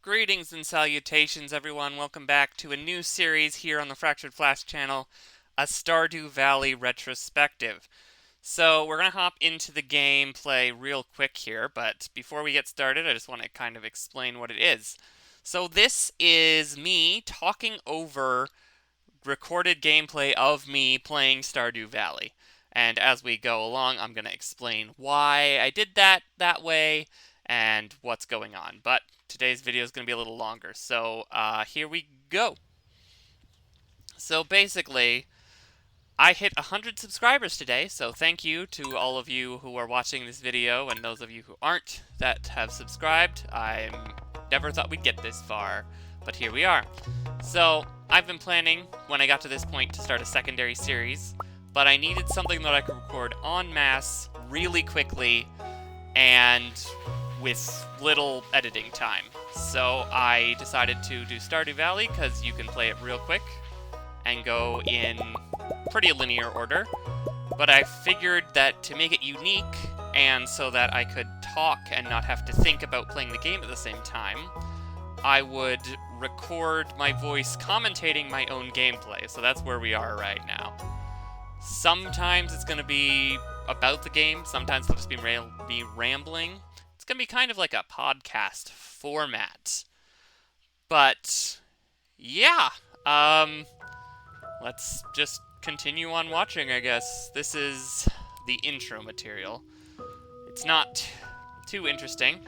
Greetings and salutations, everyone. Welcome back to a new series here on the Fractured Flask channel, A Stardew Valley Retrospective. So, we're going to hop into the gameplay real quick here, but before we get started, I just want to kind of explain what it is. So, this is me talking over recorded gameplay of me playing Stardew Valley. And as we go along, I'm going to explain why I did that way and what's going on. But today's video is going to be a little longer, so here we go. So basically, I hit 100 subscribers today, so thank you to all of you who are watching this video and those of you who aren't that have subscribed. I never thought we'd get this far, but here we are. So, I've been planning, when I got to this point, to start a secondary series, but I needed something that I could record en masse, really quickly, and with little editing time. So I decided to do Stardew Valley, because you can play it real quick, and go in pretty linear order. But I figured that to make it unique, and so that I could talk and not have to think about playing the game at the same time, I would record my voice commentating my own gameplay. So that's where we are right now. Sometimes it's going to be about the game, sometimes it'll just be rambling. It's going to be kind of like a podcast format. But, yeah, let's just continue on watching, I guess. This is the intro material. It's not too interesting.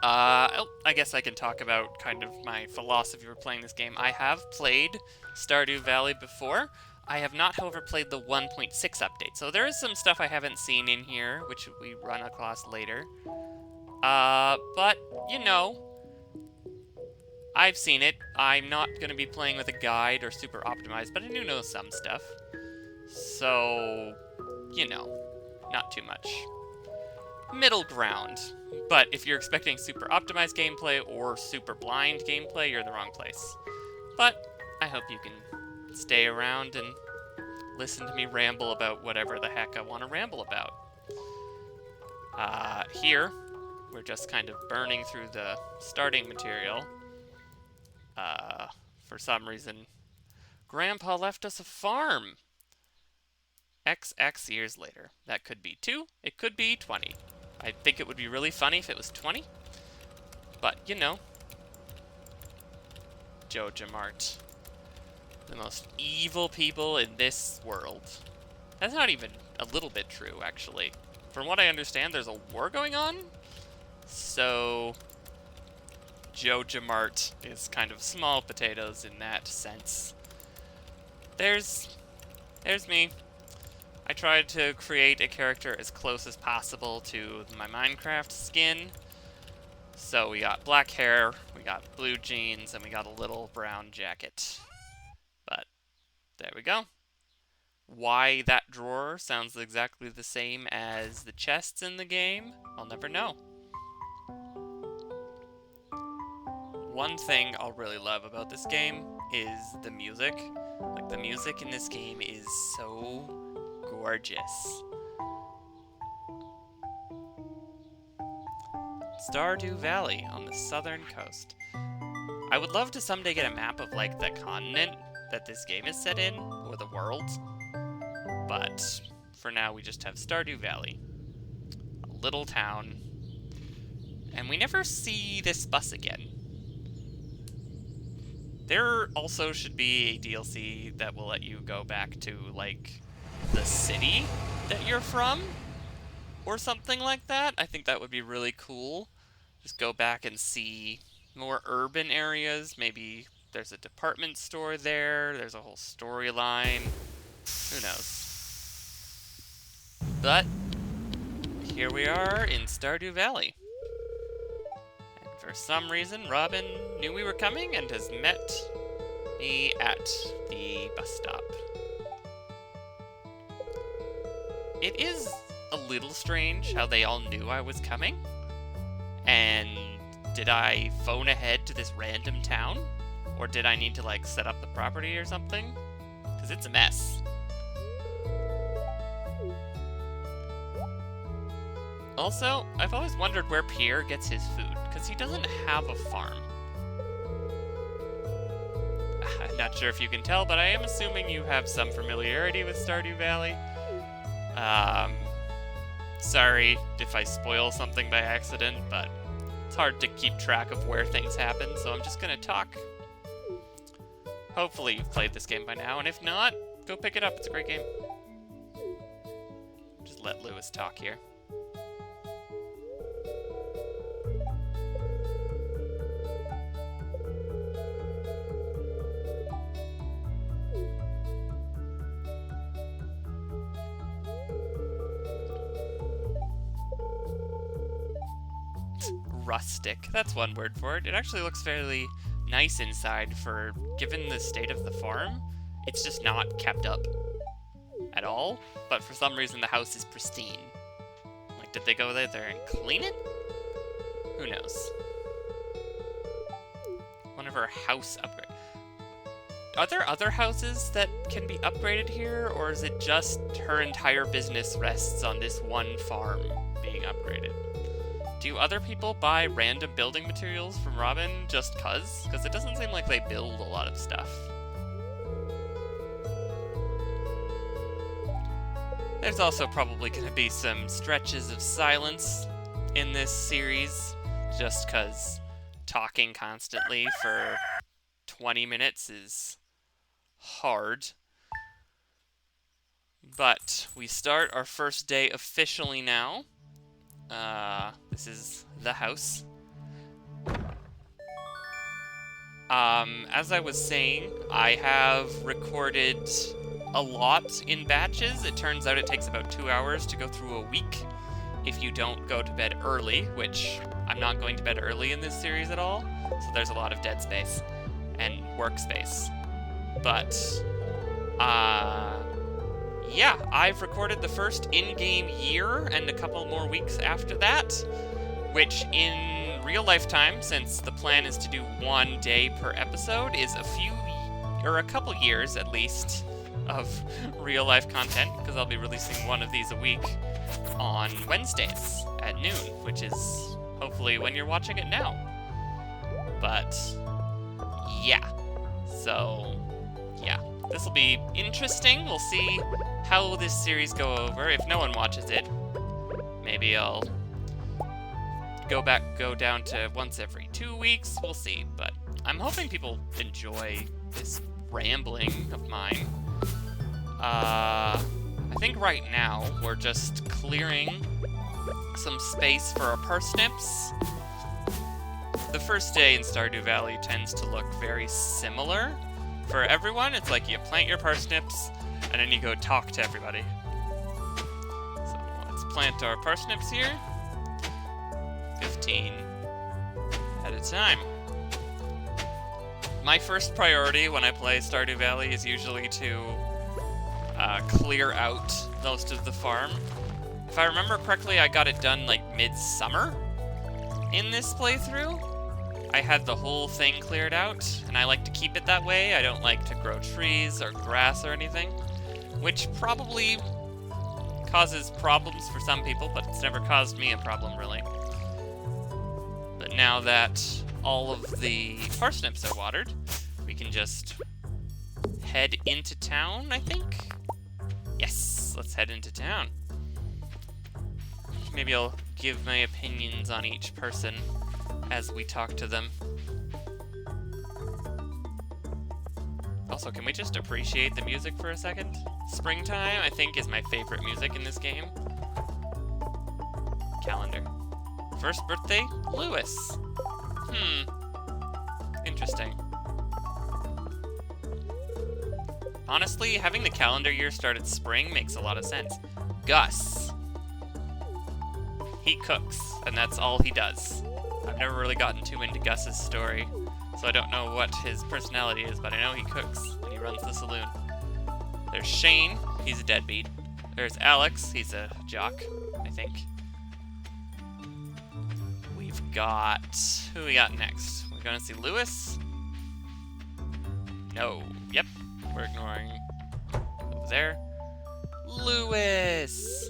I guess I can talk about kind of my philosophy for playing this game. I have played Stardew Valley before. I have not, however, played the 1.6 update. So there is some stuff I haven't seen in here, which we run across later. But, you know, I've seen it. I'm not going to be playing with a guide or super optimized, but I do know some stuff. So, you know, not too much. Middle ground. But if you're expecting super optimized gameplay or super blind gameplay, you're in the wrong place. But I hope you can stay around and listen to me ramble about whatever the heck I want to ramble about. Here, we're just kind of burning through the starting material. For some reason, Grandpa left us a farm. XX years later. That could be 2, it could be 20. I think it would be really funny if it was 20. But, you know. Joja Mart. The most evil people in this world. That's not even a little bit true, actually. From what I understand, there's a war going on. So, Joja Mart is kind of small potatoes in that sense. There's me. I tried to create a character as close as possible to my Minecraft skin. So we got black hair, we got blue jeans, and we got a little brown jacket. But there we go. Why that drawer sounds exactly the same as the chests in the game, I'll never know. One thing I'll really love about this game is the music. Like, the music in this game is so gorgeous. Stardew Valley on the southern coast. I would love to someday get a map of, like, the continent that this game is set in, or the world. But for now, we just have Stardew Valley. A little town. And we never see this bus again. There also should be a DLC that will let you go back to, like, the city that you're from, or something like that. I think that would be really cool. Just go back and see more urban areas. Maybe there's a department store there. There's a whole storyline. Who knows? But here we are in Stardew Valley. And for some reason, Robin knew we were coming and has met me at the bus stop. It is a little strange how they all knew I was coming. And did I phone ahead to this random town? Or did I need to, like, set up the property or something? Because it's a mess. Also, I've always wondered where Pierre gets his food, because he doesn't have a farm. I'm not sure if you can tell, but I am assuming you have some familiarity with Stardew Valley. Sorry if I spoil something by accident, but it's hard to keep track of where things happen, so I'm just gonna talk. Hopefully you've played this game by now, and if not, go pick it up. It's a great game. Just let Lewis talk here. Rustic. That's one word for it. It actually looks fairly nice inside for, given the state of the farm, it's just not kept up at all, but for some reason the house is pristine. Like, did they go there and clean it? Who knows? One of her house upgrade. Are there other houses that can be upgraded here, or is it just her entire business rests on this one farm being upgraded? Do other people buy random building materials from Robin just cuz? Because it doesn't seem like they build a lot of stuff. There's also probably going to be some stretches of silence in this series, just because talking constantly for 20 minutes is hard. But we start our first day officially now. This is the house. As I was saying, I have recorded a lot in batches. It turns out it takes about 2 hours to go through a week if you don't go to bed early, which I'm not going to bed early in this series at all, so there's a lot of dead space and workspace. But, yeah, I've recorded the first in-game year and a couple more weeks after that, which in real life time, since the plan is to do 1 day per episode, is a couple years at least of real life content, because I'll be releasing one of these a week on Wednesdays at noon, which is hopefully when you're watching it now. But, yeah. So, yeah. This will be interesting. We'll see how this series go over. If no one watches it, maybe I'll go down to once every 2 weeks. We'll see. But I'm hoping people enjoy this rambling of mine. I think right now we're just clearing some space for our parsnips. The first day in Stardew Valley tends to look very similar for everyone. It's like you plant your parsnips, and then you go talk to everybody. So let's plant our parsnips here. 15 at a time. My first priority when I play Stardew Valley is usually to clear out most of the farm. If I remember correctly, I got it done like mid-summer in this playthrough. I had the whole thing cleared out, and I like to keep it that way. I don't like to grow trees or grass or anything, which probably causes problems for some people, but it's never caused me a problem, really. But now that all of the parsnips are watered, we can just head into town, I think? Yes, let's head into town. Maybe I'll give my opinions on each person as we talk to them. Also, can we just appreciate the music for a second? Springtime, I think, is my favorite music in this game. Calendar. First birthday, Lewis. Interesting. Honestly, having the calendar year start at spring makes a lot of sense. Gus. He cooks, and that's all he does. I've never really gotten too into Gus's story, so I don't know what his personality is, but I know he cooks, and he runs the saloon. There's Shane, he's a deadbeat. There's Alex, he's a jock, I think. We've got... who we got next? We're gonna see Lewis? No. Yep. We're ignoring over there. Lewis!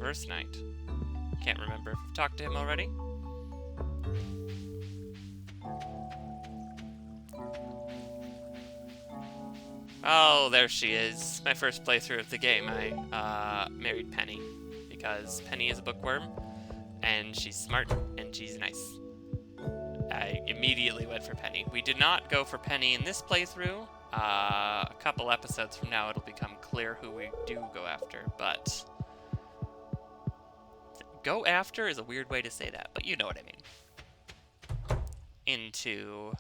First night. Can't remember if I've talked to him already. Oh, there she is. My first playthrough of the game. I married Penny because Penny is a bookworm and she's smart and she's nice. I immediately went for Penny. We did not go for Penny in this playthrough. A couple episodes from now it'll become clear who we do go after, but go after is a weird way to say that, but you know what I mean. Into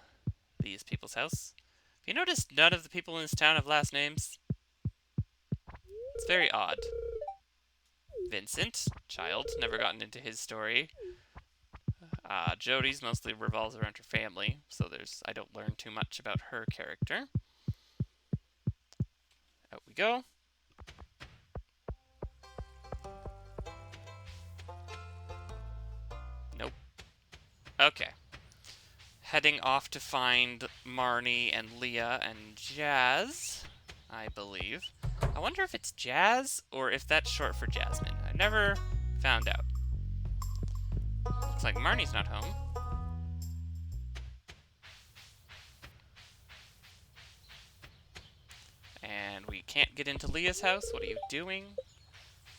these people's house. Have you noticed none of the people in this town have last names? It's very odd. Vincent, child, never gotten into his story. Jody's mostly revolves around her family, so I don't learn too much about her character. Out we go. Nope. Okay. Heading off to find Marnie and Leah and Jazz, I believe. I wonder if it's Jazz or if that's short for Jasmine. I never found out. Looks like Marnie's not home. And we can't get into Leah's house. What are you doing?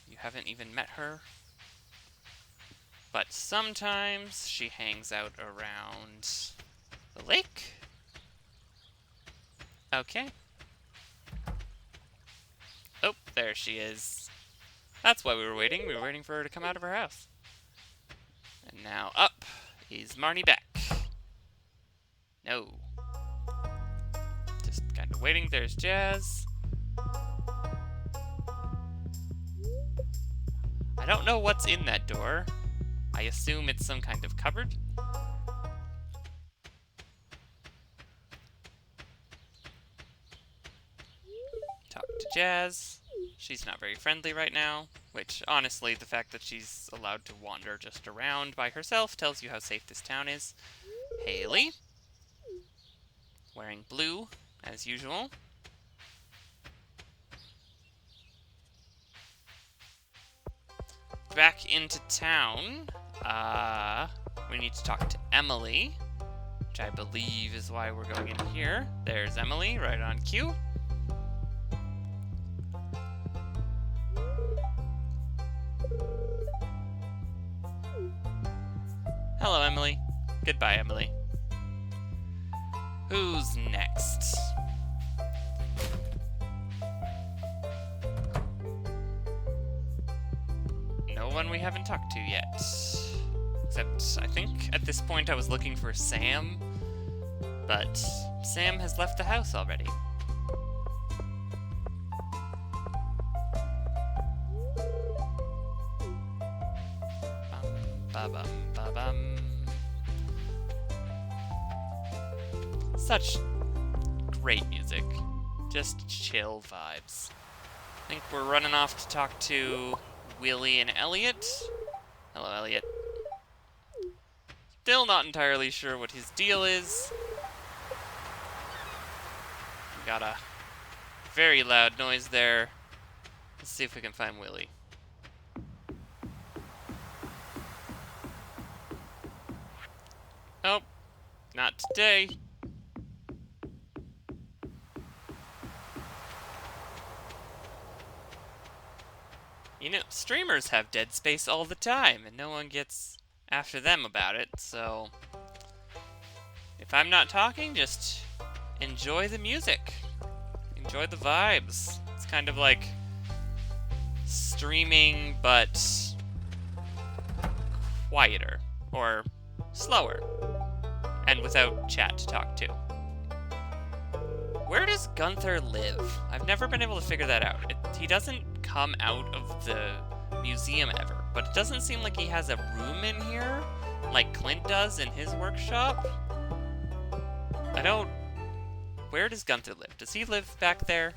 You haven't even met her. But sometimes she hangs out around the lake. Okay. Oh, there she is. That's why we were waiting. We were waiting for her to come out of her house. And now up is Marnie back. No. Just kind of waiting. There's Jazz. I don't know what's in that door. I assume it's some kind of cupboard. Talk to Jazz. She's not very friendly right now, which, honestly, the fact that she's allowed to wander just around by herself tells you how safe this town is. Haley. Wearing blue, as usual. Back into town. We need to talk to Emily, which I believe is why we're going in here. There's Emily, right on cue. Hello, Emily. Goodbye, Emily. Who's next? No one we haven't talked to yet. Except, I think at this point I was looking for Sam, but Sam has left the house already. Ba-bum, ba-bum. Such great music. Just chill vibes. I think we're running off to talk to Willie and Elliot. Hello, Elliot. Still not entirely sure what his deal is. We got a very loud noise there. Let's see if we can find Willie. Oh, not today. You know, streamers have dead space all the time, and no one gets after them about it, so if I'm not talking, just enjoy the music. Enjoy the vibes. It's kind of like streaming, but quieter, or slower, and without chat to talk to. Where does Gunther live? I've never been able to figure that out. He doesn't come out of the museum ever, but it doesn't seem like he has a room in here like Clint does in his workshop. Where does Gunther live? Does he live back there?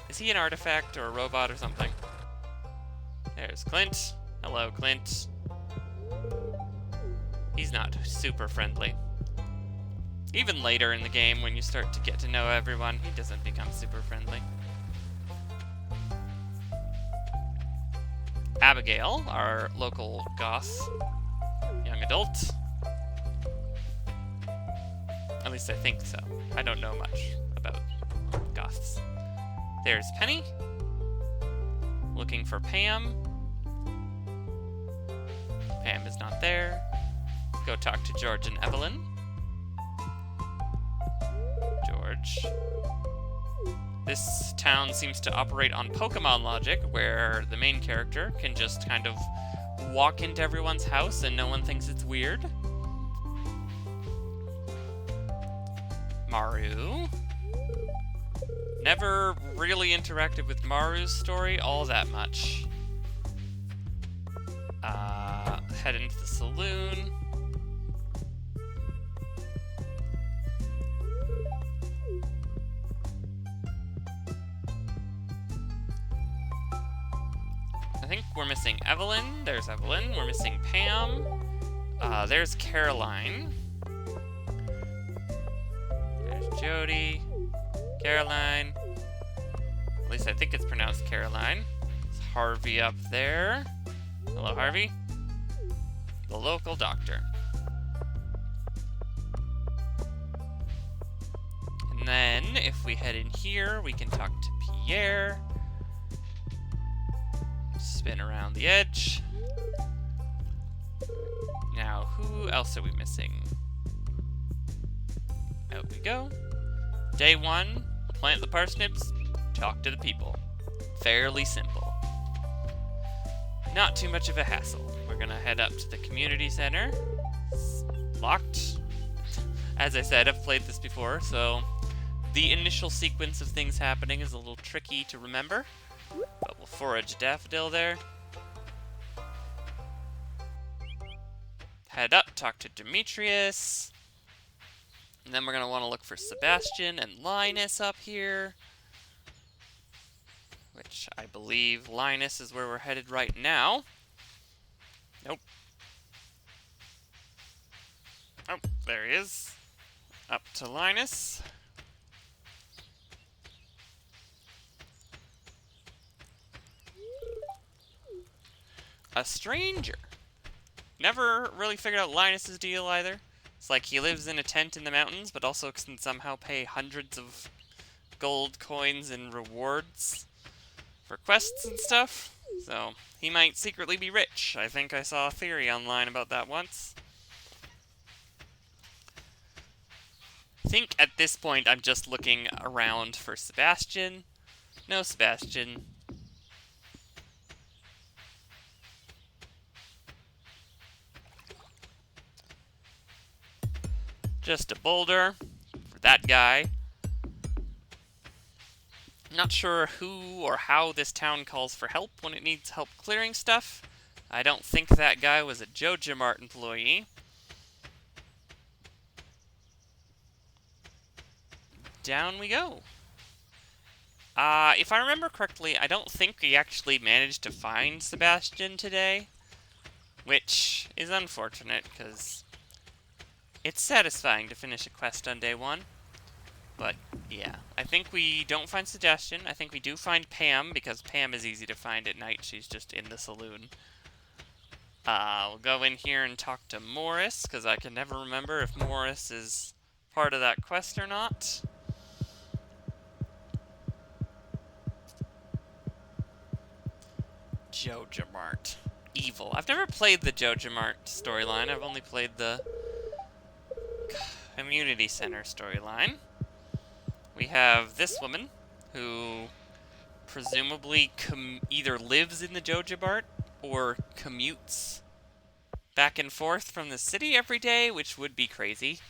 Is he an artifact or a robot or something? There's Clint. Hello, Clint. He's not super friendly. Even later in the game, when you start to get to know everyone, he doesn't become super friendly. Abigail, our local goth young adult. At least I think so. I don't know much about goths. There's Penny. Looking for Pam. Pam is not there. Go talk to George and Evelyn. George. This town seems to operate on Pokemon logic, where the main character can just kind of walk into everyone's house and no one thinks it's weird. Maru. Never really interacted with Maru's story all that much. Head into the saloon. I think we're missing Evelyn. There's Evelyn. We're missing Pam. There's Caroline. There's Jody. Caroline. At least I think it's pronounced Caroline. There's Harvey up there. Hello, Harvey. The local doctor. And then, if we head in here, we can talk to Pierre. Spin around the edge. Now, who else are we missing? Out we go. Day 1, plant the parsnips, talk to the people. Fairly simple. Not too much of a hassle. We're gonna head up to the community center. It's locked. As I said, I've played this before, so the initial sequence of things happening is a little tricky to remember. But we'll forage Daffodil there. Head up, talk to Demetrius. And then we're going to want to look for Sebastian and Linus up here. Which I believe Linus is where we're headed right now. Nope. Oh, there he is. Up to Linus. A stranger. Never really figured out Linus's deal either. It's like he lives in a tent in the mountains, but also can somehow pay hundreds of gold coins and rewards for quests and stuff. So, he might secretly be rich. I think I saw a theory online about that once. I think at this point I'm just looking around for Sebastian. No Sebastian. Just a boulder for that guy. Not sure who or how this town calls for help when it needs help clearing stuff. I don't think that guy was a JojaMart employee. Down we go. If I remember correctly, I don't think we actually managed to find Sebastian today. Which is unfortunate, because it's satisfying to finish a quest on day 1. But, yeah. I think we don't find Sebastian. I think we do find Pam, because Pam is easy to find at night. She's just in the saloon. We'll go in here and talk to Morris, because I can never remember if Morris is part of that quest or not. JojaMart. Evil. I've never played the JojaMart storyline. I've only played the Community Center storyline. We have this woman, who presumably either lives in the JojaMart or commutes back and forth from the city every day, which would be crazy.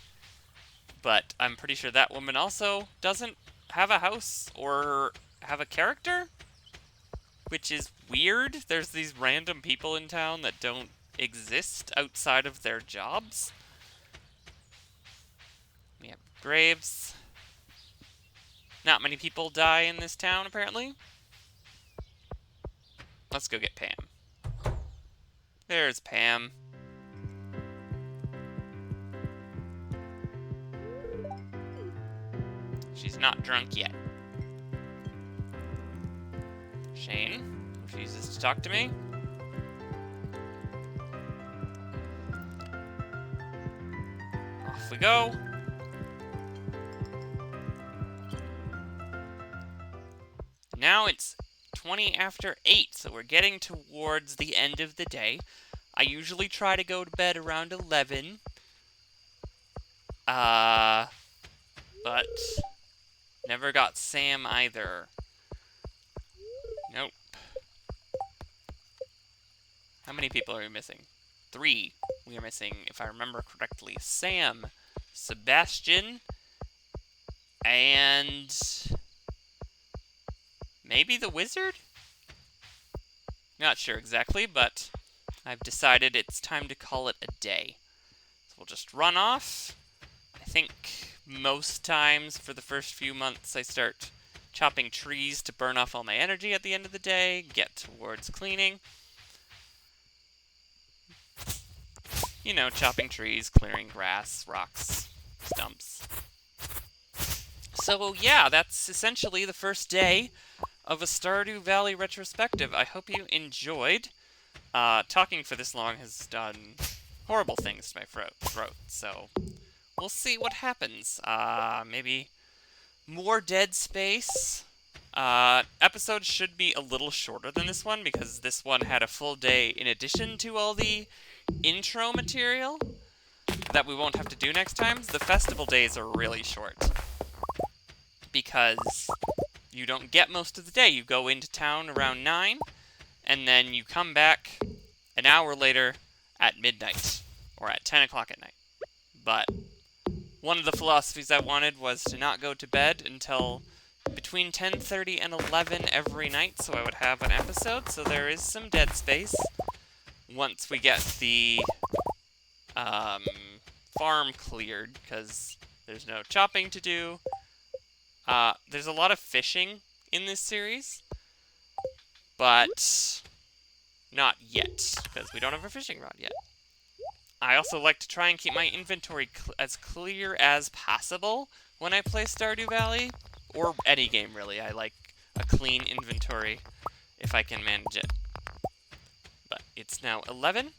But I'm pretty sure that woman also doesn't have a house or have a character, which is weird. There's these random people in town that don't exist outside of their jobs. We have graves. Not many people die in this town, apparently. Let's go get Pam. There's Pam. She's not drunk yet. Shane refuses to talk to me. Off we go. Now it's 20 after 8, so we're getting towards the end of the day. I usually try to go to bed around 11. But never got Sam either. Nope. How many people are we missing? 3. We are missing, if I remember correctly, Sam, Sebastian, and maybe the wizard? Not sure exactly, but I've decided it's time to call it a day. So we'll just run off. I think most times for the first few months I start chopping trees to burn off all my energy at the end of the day, get towards cleaning. You know, chopping trees, clearing grass, rocks, stumps. So yeah, that's essentially the first day of a Stardew Valley retrospective. I hope you enjoyed. Talking for this long has done horrible things to my throat, so we'll see what happens. Maybe more dead space. Episodes should be a little shorter than this one, because this one had a full day in addition to all the intro material that we won't have to do next time. The festival days are really short, because you don't get most of the day. You go into town around 9, and then you come back an hour later at midnight, or at 10 o'clock at night. But one of the philosophies I wanted was to not go to bed until between 10:30 and 11 every night, so I would have an episode, so there is some dead space. Once we get the farm cleared, because there's no chopping to do. There's a lot of fishing in this series, but not yet, because we don't have a fishing rod yet. I also like to try and keep my inventory as clear as possible when I play Stardew Valley, or any game really. I like a clean inventory if I can manage it. But it's now 11,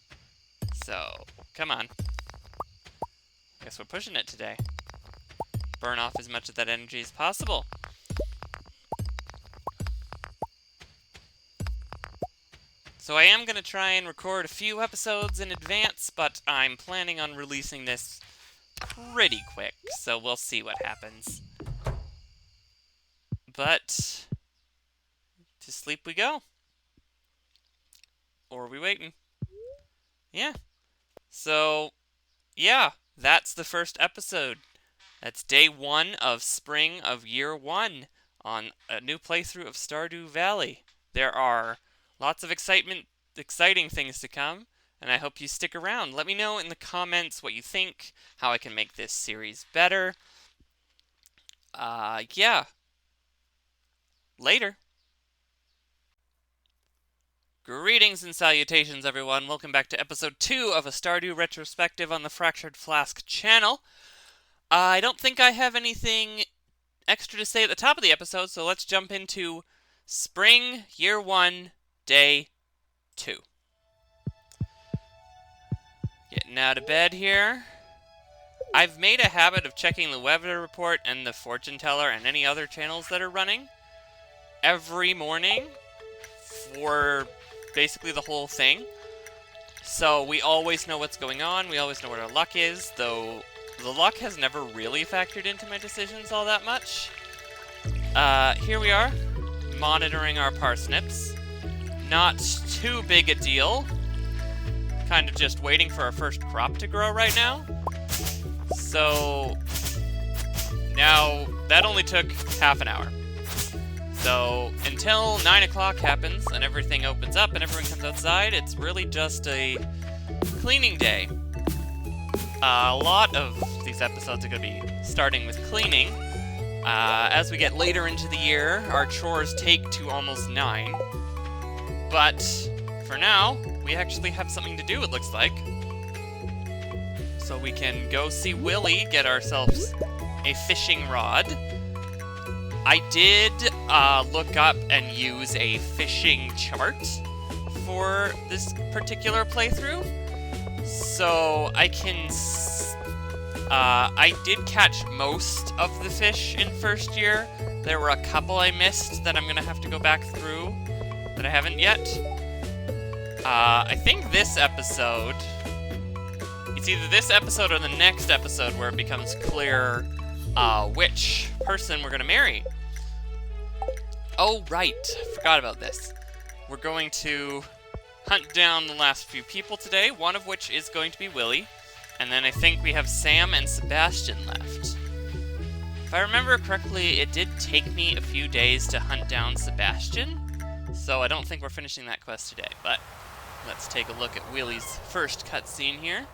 so come on. Guess we're pushing it today. Burn off as much of that energy as possible. So I am going to try and record a few episodes in advance, but I'm planning on releasing this pretty quick, so we'll see what happens. But to sleep we go. Or are we waiting? Yeah. So, yeah, that's the first episode. That's day 1 of spring of year 1 on a new playthrough of Stardew Valley. There are lots of exciting things to come, and I hope you stick around. Let me know in the comments what you think, how I can make this series better. Yeah. Later. Greetings and salutations, everyone. Welcome back to episode 2 of A Stardew Retrospective on the Fractured Flask channel. I don't think I have anything extra to say at the top of the episode, so let's jump into Spring, Year 1, Day 2. Getting out of bed here. I've made a habit of checking the weather report and the fortune teller and any other channels that are running every morning for basically the whole thing. So we always know what's going on, we always know what our luck is, though the luck has never really factored into my decisions all that much. Here we are, monitoring our parsnips. Not too big a deal. Kind of just waiting for our first crop to grow right now. So now that only took half an hour. So until 9 o'clock happens and everything opens up and everyone comes outside, it's really just a cleaning day. A lot of these episodes are going to be starting with cleaning. As we get later into the year, our chores take to almost 9. But for now, we actually have something to do, it looks like. So we can go see Willy, get ourselves a fishing rod. I did look up and use a fishing chart for this particular playthrough, so I can I did catch most of the fish in first year. There were a couple I missed that I'm going to have to go back through that I haven't yet. I think this episode... It's either this episode or the next episode where it becomes clear which person we're going to marry. Oh, right. Forgot about this. We're going to hunt down the last few people today, one of which is going to be Willie. And then I think we have Sam and Sebastian left. If I remember correctly, it did take me a few days to hunt down Sebastian, so I don't think we're finishing that quest today, but let's take a look at Willie's first cutscene here.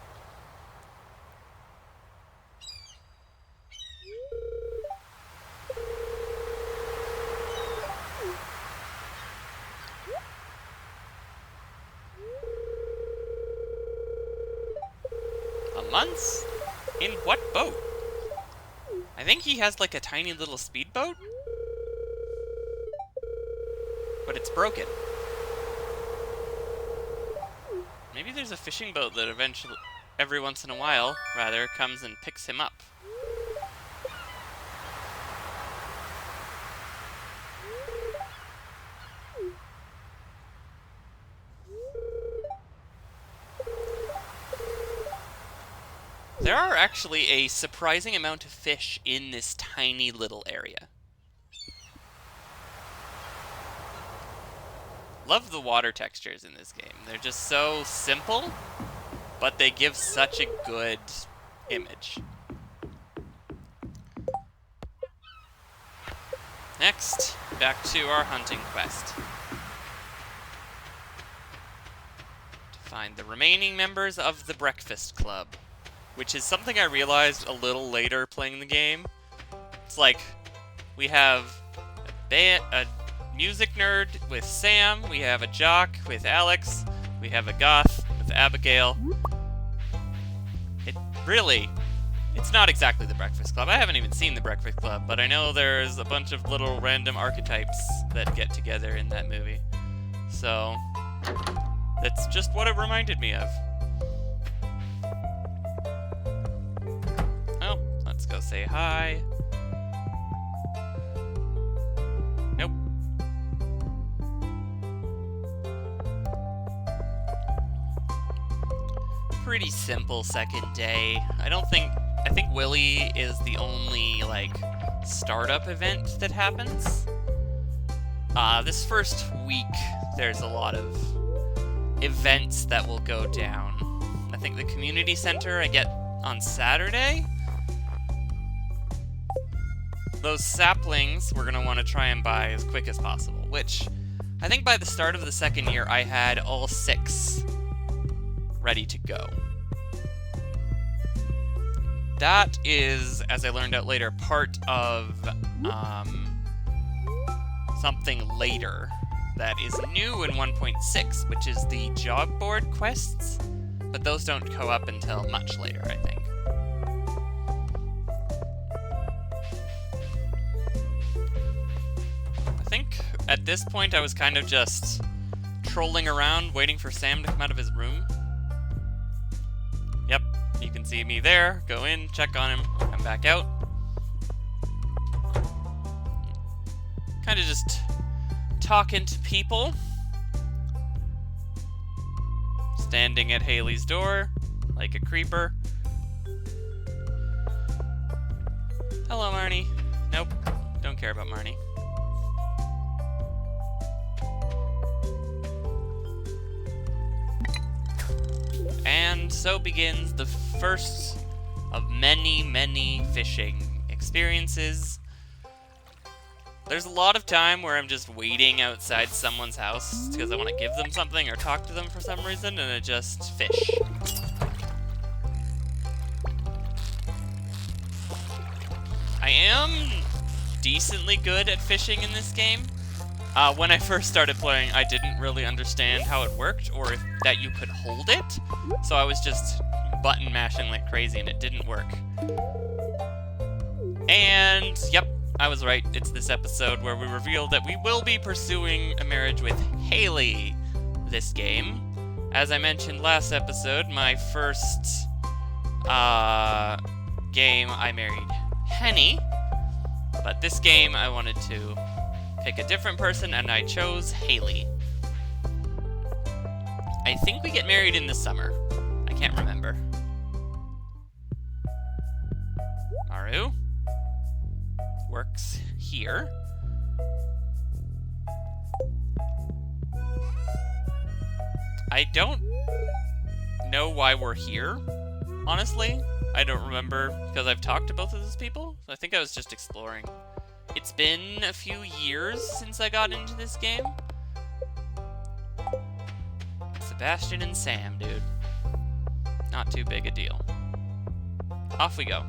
Months? In what boat? I think he has like a tiny little speedboat? But it's broken. Maybe there's a fishing boat that eventually, every once in a while, rather, comes and picks him up. There are actually a surprising amount of fish in this tiny little area. Love the water textures in this game. They're just so simple, but they give such a good image. Next, back to our hunting quest. To find the remaining members of the Breakfast Club. Which is something I realized a little later playing the game. It's like, we have a music nerd with Sam, we have a jock with Alex, we have a goth with Abigail. It's not exactly the Breakfast Club. I haven't even seen the Breakfast Club, but I know there's a bunch of little random archetypes that get together in that movie. So, that's just what it reminded me of. Let's go say hi. Nope. Pretty simple second day. I think Willie is the only, like, startup event that happens. This first week, there's a lot of events that will go down. I think the community center I get on Saturday. Those saplings we're going to want to try and buy as quick as possible, which I think by the start of the second year I had all 6 ready to go. That is, as I learned out later, part of something later that is new in 1.6, which is the job board quests, but those don't go up until much later, I think. I think at this point I was kind of just trolling around waiting for Sam to come out of his room. Yep, you can see me there. Go in, check on him, come back out. Kind of just talking to people. Standing at Haley's door like a creeper. Hello, Marnie. Nope, don't care about Marnie. And so begins the first of many, many fishing experiences. There's a lot of time where I'm just waiting outside someone's house because I want to give them something or talk to them for some reason, and I just fish. I am decently good at fishing in this game. When I first started playing, I didn't really understand how it worked, or that you could hold it, so I was just button mashing like crazy and it didn't work. And, yep, I was right. It's this episode where we reveal that we will be pursuing a marriage with Haley this game. As I mentioned last episode, my first game, I married Henny. But this game, I wanted to pick a different person, and I chose Haley. I think we get married in the summer. I can't remember. Maru works here. I don't know why we're here, honestly. I don't remember, because I've talked to both of those people, so I think I was just exploring. It's been a few years since I got into this game. Sebastian and Sam, dude. Not too big a deal. Off we go.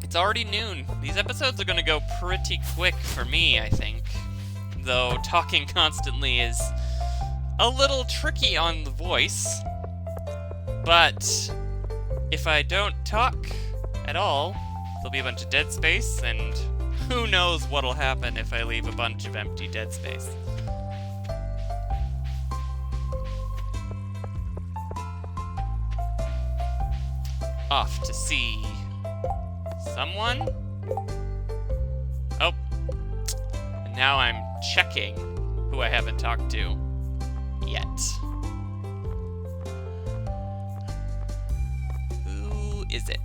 It's already noon. These episodes are gonna go pretty quick for me, I think. Though talking constantly is a little tricky on the voice. But if I don't talk at all, there'll be a bunch of dead space, and who knows what'll happen if I leave a bunch of empty dead space. Off to see someone? Oh. And now I'm checking who I haven't talked to yet. Who is it?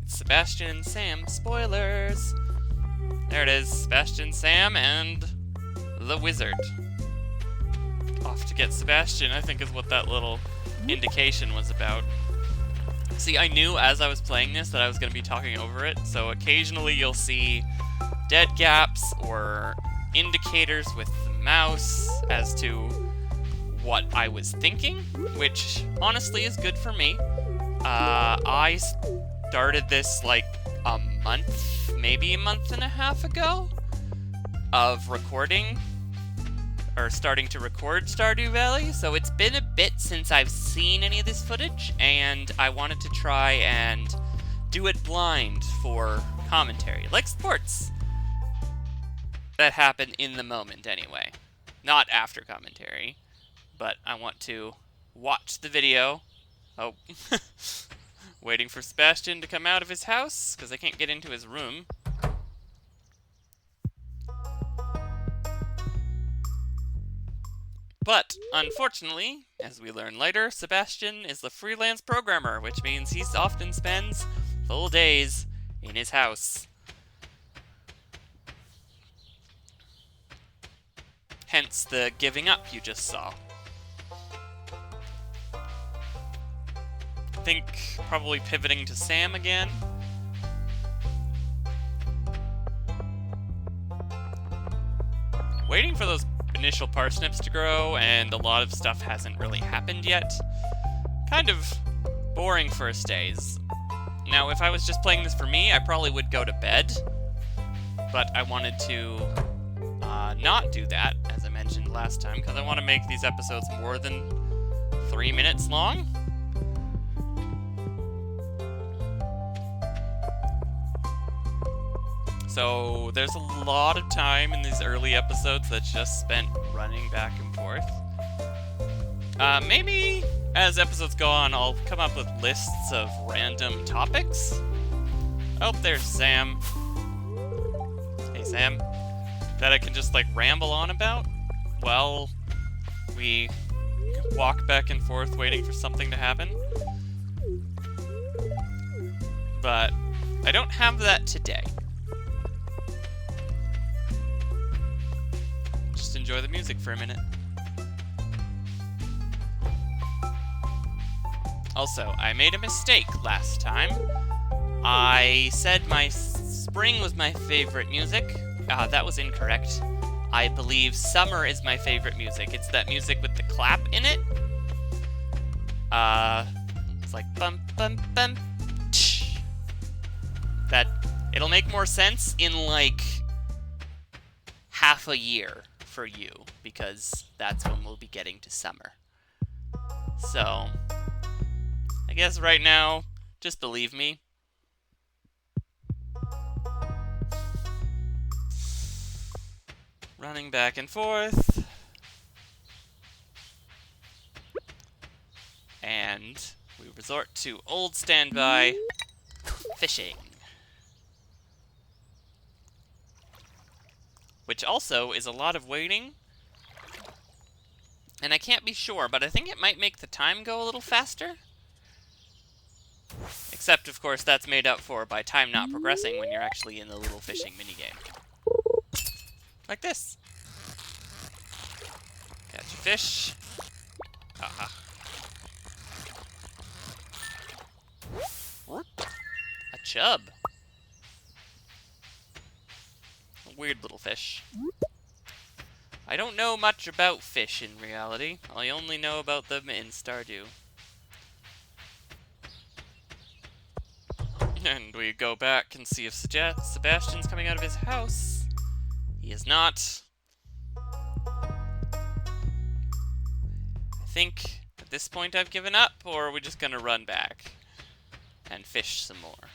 It's Sebastian and Sam. Spoilers! There it is. Sebastian, Sam, and the wizard. Off to get Sebastian, I think is what that little indication was about. See, I knew as I was playing this that I was going to be talking over it, so occasionally you'll see dead gaps or indicators with the mouse as to what I was thinking, which honestly is good for me. I started this like a month, maybe a month and a half ago, of recording, or starting to record Stardew Valley, so it's been a bit since I've seen any of this footage, and I wanted to try and do it blind for commentary, like sports. That happened in the moment anyway, not after commentary, but I want to watch the video. Oh, waiting for Sebastian to come out of his house, because I can't get into his room. But, unfortunately, as we learn later, Sebastian is the freelance programmer, which means he often spends full days in his house. Hence the giving up you just saw. I think probably pivoting to Sam again. Waiting for those initial parsnips to grow, and a lot of stuff hasn't really happened yet. Kind of boring first days. Now, if I was just playing this for me, I probably would go to bed, but I wanted to not do that, as I mentioned last time, because I want to make these episodes more than 3 minutes long. So there's a lot of time in these early episodes that's just spent running back and forth. Maybe as episodes go on, I'll come up with lists of random topics. Oh, there's Sam. Hey, Sam. That I can just, like, ramble on about while we walk back and forth waiting for something to happen. But I don't have that today. Just enjoy the music for a minute. Also, I made a mistake last time. I said my spring was my favorite music. That was incorrect. I believe summer is my favorite music. It's that music with the clap in it. It's like bum bum bum. Tsh. That it'll make more sense in like half a year for you, because that's when we'll be getting to summer. So, I guess right now, just believe me. Running back and forth. And we resort to old standby fishing. Which also is a lot of waiting. And I can't be sure, but I think it might make the time go a little faster. Except, of course, that's made up for by time not progressing when you're actually in the little fishing minigame. Like this. Catch a fish. Aha. A chub. A weird little fish. I don't know much about fish in reality. I only know about them in Stardew. And we go back and see if Sebastian's coming out of his house. He is not. I think at this point I've given up, or are we just gonna run back and fish some more?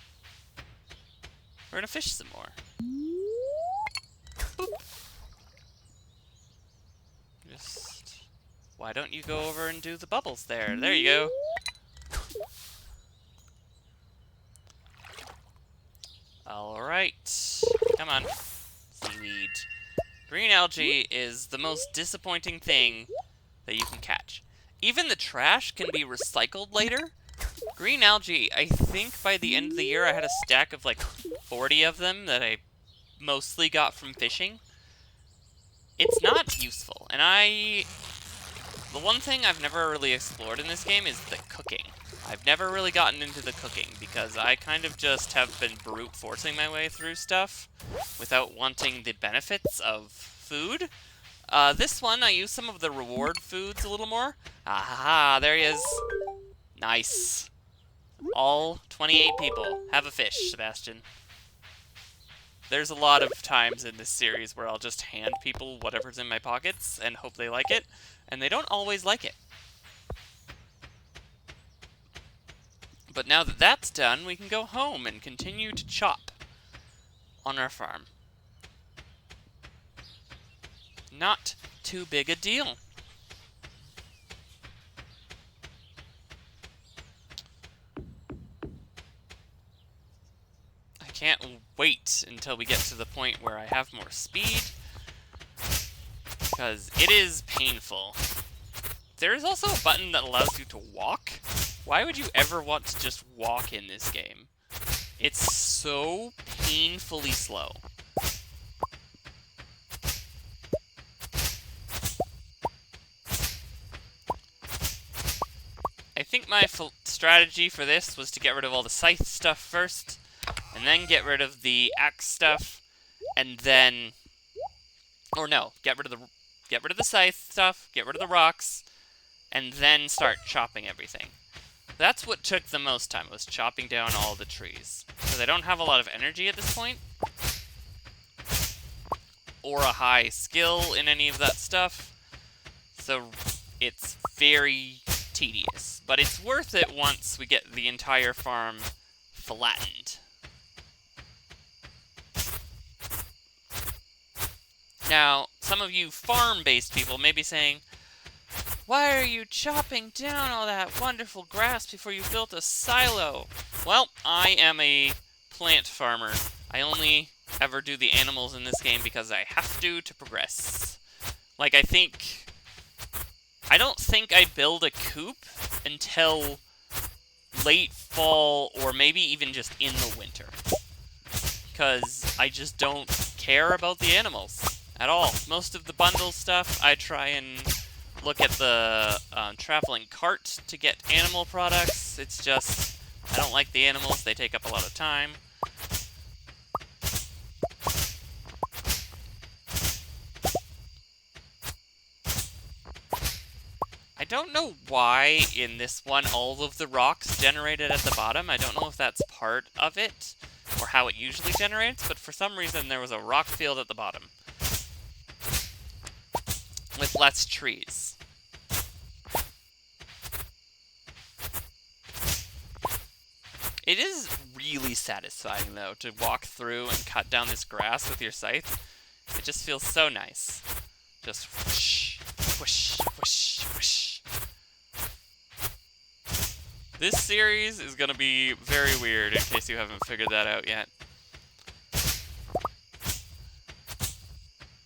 We're gonna fish some more. Boop. Just... Why don't you go over and do the bubbles there? There you go. Alright. Come on. Seaweed. Green algae is the most disappointing thing that you can catch. Even the trash can be recycled later. Green algae, I think by the end of the year I had a stack of like 40 of them that I mostly got from fishing. It's not useful, and the one thing I've never really explored in this game is the cooking. I've never really gotten into the cooking because I kind of just have been brute forcing my way through stuff without wanting the benefits of food. This one, I use some of the reward foods a little more. Aha, there he is. Nice. All 28 people. Have a fish, Sebastian. There's a lot of times in this series where I'll just hand people whatever's in my pockets and hope they like it, and they don't always like it. But now that that's done, we can go home and continue to chop on our farm. Not too big a deal. I can't wait until we get to the point where I have more speed, because it is painful. There is also a button that allows you to walk. Why would you ever want to just walk in this game? It's so painfully slow. I think my strategy for this was to get rid of all the scythe stuff first, and then get rid of the axe stuff, and then... Or no, get rid of the scythe stuff, get rid of the rocks, and then start chopping everything. That's what took the most time, was chopping down all the trees. Because I don't have a lot of energy at this point, or a high skill in any of that stuff, so it's very tedious. But it's worth it once we get the entire farm flattened. Now, some of you farm-based people may be saying, why are you chopping down all that wonderful grass before you built a silo? Well, I am a plant farmer. I only ever do the animals in this game because I have to progress. Like, I don't think I build a coop until late fall or maybe even just in the winter. Because I just don't care about the animals at all. Most of the bundle stuff, I try and look at the traveling cart to get animal products. It's just, I don't like the animals. They take up a lot of time. I don't know why in this one all of the rocks generated at the bottom. I don't know if that's part of it or how it usually generates, but for some reason there was a rock field at the bottom with less trees. It is really satisfying, though, to walk through and cut down this grass with your scythe. It just feels so nice. Just whoosh, whoosh, whoosh, whoosh. This series is gonna be very weird, in case you haven't figured that out yet.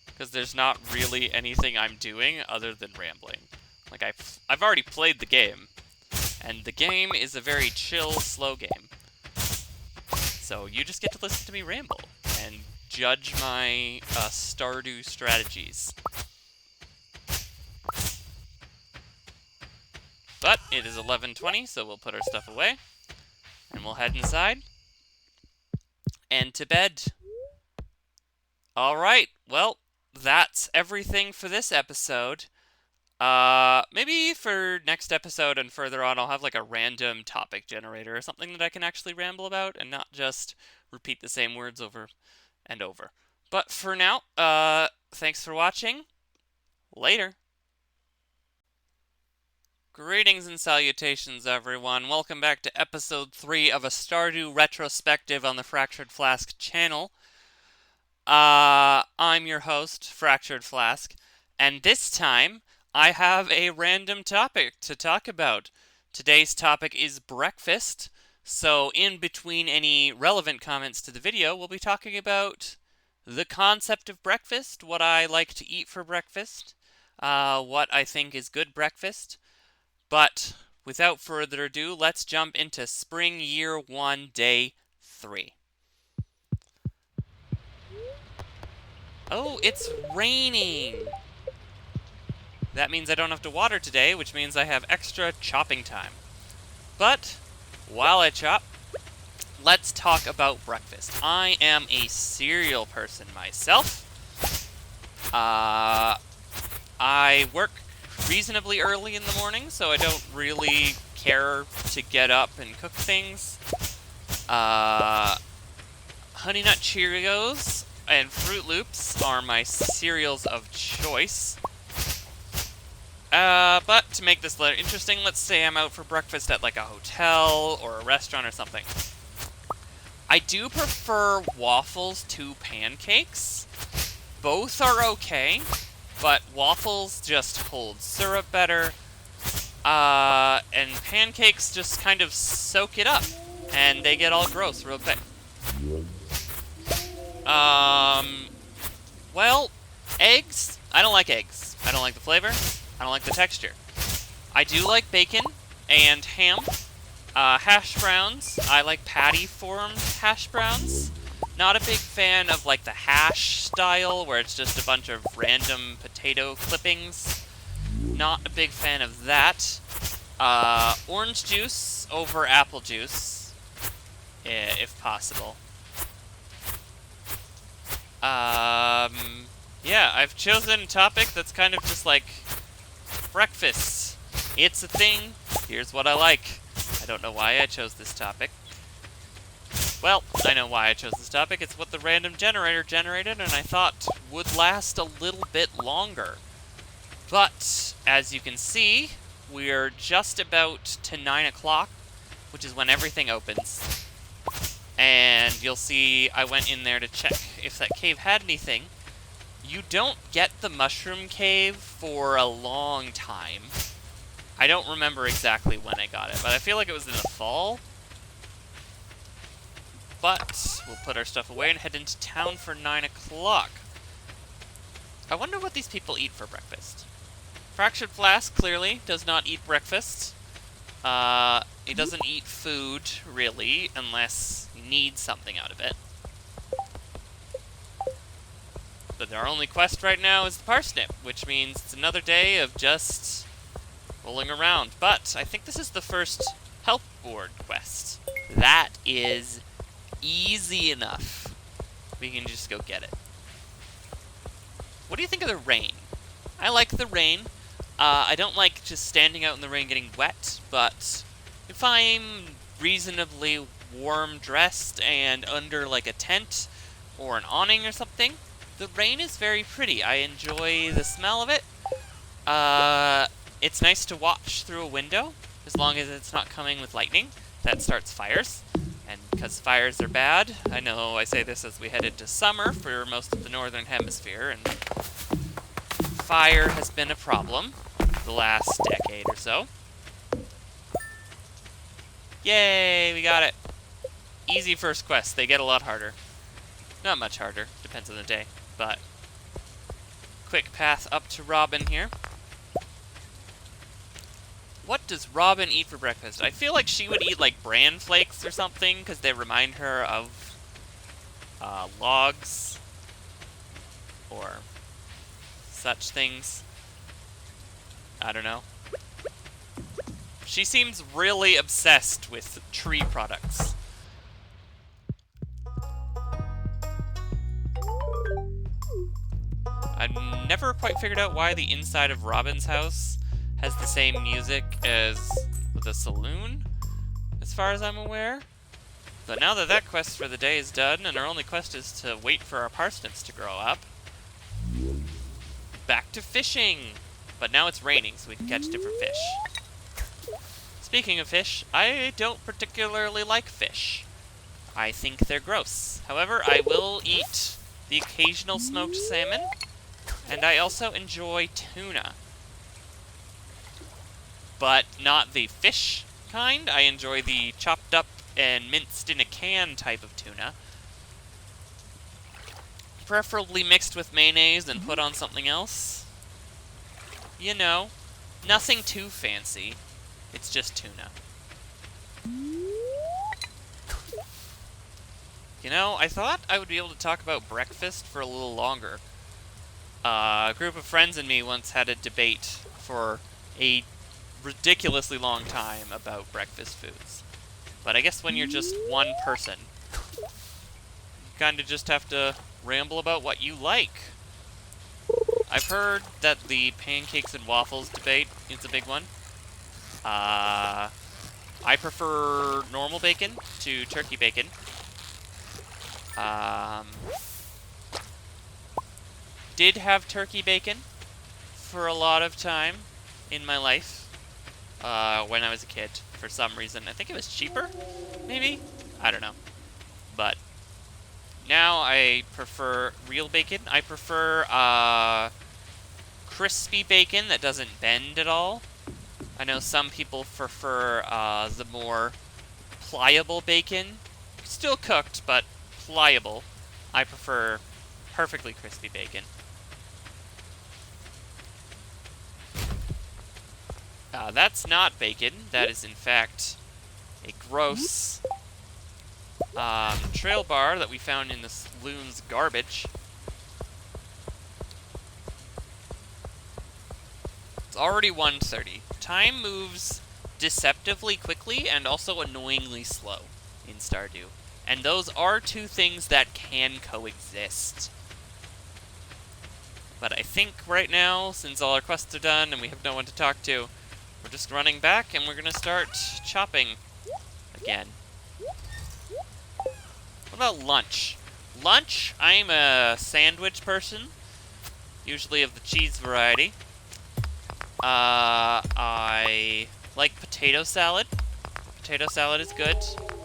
Because there's not really anything I'm doing other than rambling. Like, I've already played the game, and the game is a very chill, slow game. So you just get to listen to me ramble, and judge my Stardew strategies. But it is 11:20, so we'll put our stuff away, and we'll head inside, and to bed. Alright, well, that's everything for this episode. Maybe for next episode and further on, I'll have like a random topic generator or something that I can actually ramble about and not just repeat the same words over and over. But for now, thanks for watching. Later. Greetings and salutations, everyone. Welcome back to episode 3 of A Stardew Retrospective on the Fractured Flask channel. I'm your host, Fractured Flask, and this time I have a random topic to talk about. Today's topic is breakfast, so in between any relevant comments to the video, we'll be talking about the concept of breakfast, what I like to eat for breakfast, what I think is good breakfast. But without further ado, let's jump into Spring Year 1, Day 3. Oh, it's raining! That means I don't have to water today, which means I have extra chopping time. But, while I chop, let's talk about breakfast. I am a cereal person myself. I work reasonably early in the morning, so I don't really care to get up and cook things. Honey Nut Cheerios and Fruit Loops are my cereals of choice. But to make this interesting, let's say I'm out for breakfast at like a hotel or a restaurant or something. I do prefer waffles to pancakes. Both are okay, but waffles just hold syrup better, and pancakes just kind of soak it up, and they get all gross real quick. Well, eggs, I don't like eggs. I don't like the flavor, I don't like the texture. I do like bacon and ham. Hash browns, I like patty-formed hash browns. Not a big fan of like the hash style, where it's just a bunch of random potato clippings. Not a big fan of that. Orange juice over apple juice, if possible. Yeah, I've chosen a topic that's kind of just like breakfast. It's a thing. Here's what I like. I don't know why I chose this topic. Well, I know why I chose this topic. It's what the random generator generated, and I thought would last a little bit longer. But, as you can see, we're just about to 9 o'clock, which is when everything opens. And you'll see I went in there to check if that cave had anything. You don't get the mushroom cave for a long time. I don't remember exactly when I got it, but I feel like it was in the fall. But we'll put our stuff away and head into town for 9 o'clock. I wonder what these people eat for breakfast. Fractured Flask clearly does not eat breakfast. He doesn't eat food, really, unless he needs something out of it. But our only quest right now is the parsnip, which means it's another day of just rolling around. But I think this is the first health board quest. That is easy enough. We can just go get it. What do you think of the rain? I like the rain. I don't like just standing out in the rain getting wet, but if I'm reasonably warm dressed and under like a tent or an awning or something, the rain is very pretty. I enjoy the smell of it. It's nice to watch through a window, as long as it's not coming with lightning. That starts fires. And because fires are bad, I know I say this as we head into summer for most of the northern hemisphere, and fire has been a problem the last decade or so. Yay, we got it. Easy first quest. They get a lot harder. Not much harder. Depends on the day. But quick path up to Robin here. What does Robin eat for breakfast? I feel like she would eat like bran flakes or something because they remind her of logs or such things. I don't know. She seems really obsessed with tree products. I've never quite figured out why the inside of Robin's house has the same music as the saloon, as far as I'm aware. But now that that quest for the day is done, and our only quest is to wait for our parsnips to grow up, back to fishing! But now it's raining, so we can catch different fish. Speaking of fish, I don't particularly like fish. I think they're gross. However, I will eat the occasional smoked salmon, and I also enjoy tuna. But not the fish kind. I enjoy the chopped up and minced in a can type of tuna. Preferably mixed with mayonnaise and put on something else. You know, nothing too fancy. It's just tuna. You know, I thought I would be able to talk about breakfast for a little longer. A group of friends and me once had a debate for a ridiculously long time about breakfast foods. But I guess when you're just one person, you kind of just have to ramble about what you like. I've heard that the pancakes and waffles debate is a big one. I prefer normal bacon to turkey bacon. Did have turkey bacon for a lot of time in my life when I was a kid for some reason. I think it was cheaper, maybe? I don't know. But now I prefer real bacon. I prefer crispy bacon that doesn't bend at all. I know some people prefer the more pliable bacon. Still cooked, but pliable. I prefer perfectly crispy bacon. That's not bacon. That is, in fact, a gross trail bar that we found in the saloon's garbage. It's already 1:30. Time moves deceptively quickly and also annoyingly slow in Stardew. And those are two things that can coexist. But I think right now, since all our quests are done and we have no one to talk to, we're just running back and we're gonna start chopping again. What about lunch? Lunch, I'm a sandwich person, usually of the cheese variety. I like potato salad. Potato salad is good.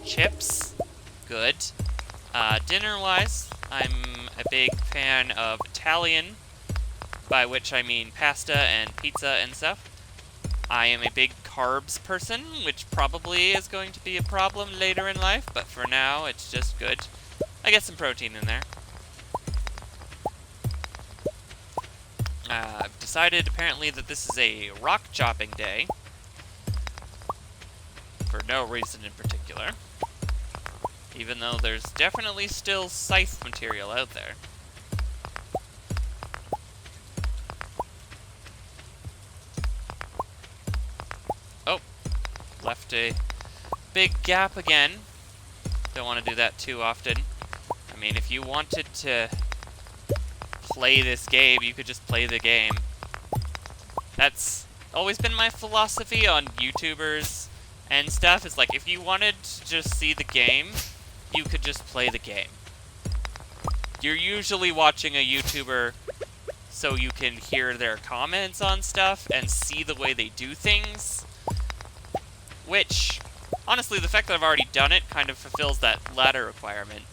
Chips, good. Dinner-wise, I'm a big fan of Italian, by which I mean pasta and pizza and stuff. I am a big carbs person, which probably is going to be a problem later in life, but for now, it's just good. I get some protein in there. I've decided, apparently, that this is a rock chopping day. For no reason in particular. Even though there's definitely still scythe material out there. Oh, left a big gap again. Don't want to do that too often. I mean, if you wanted to play this game, you could just play the game. That's always been my philosophy on YouTubers and stuff. It's like, if you wanted to just see the game, you could just play the game. You're usually watching a YouTuber so you can hear their comments on stuff and see the way they do things. Which, honestly, the fact that I've already done it kind of fulfills that latter requirement.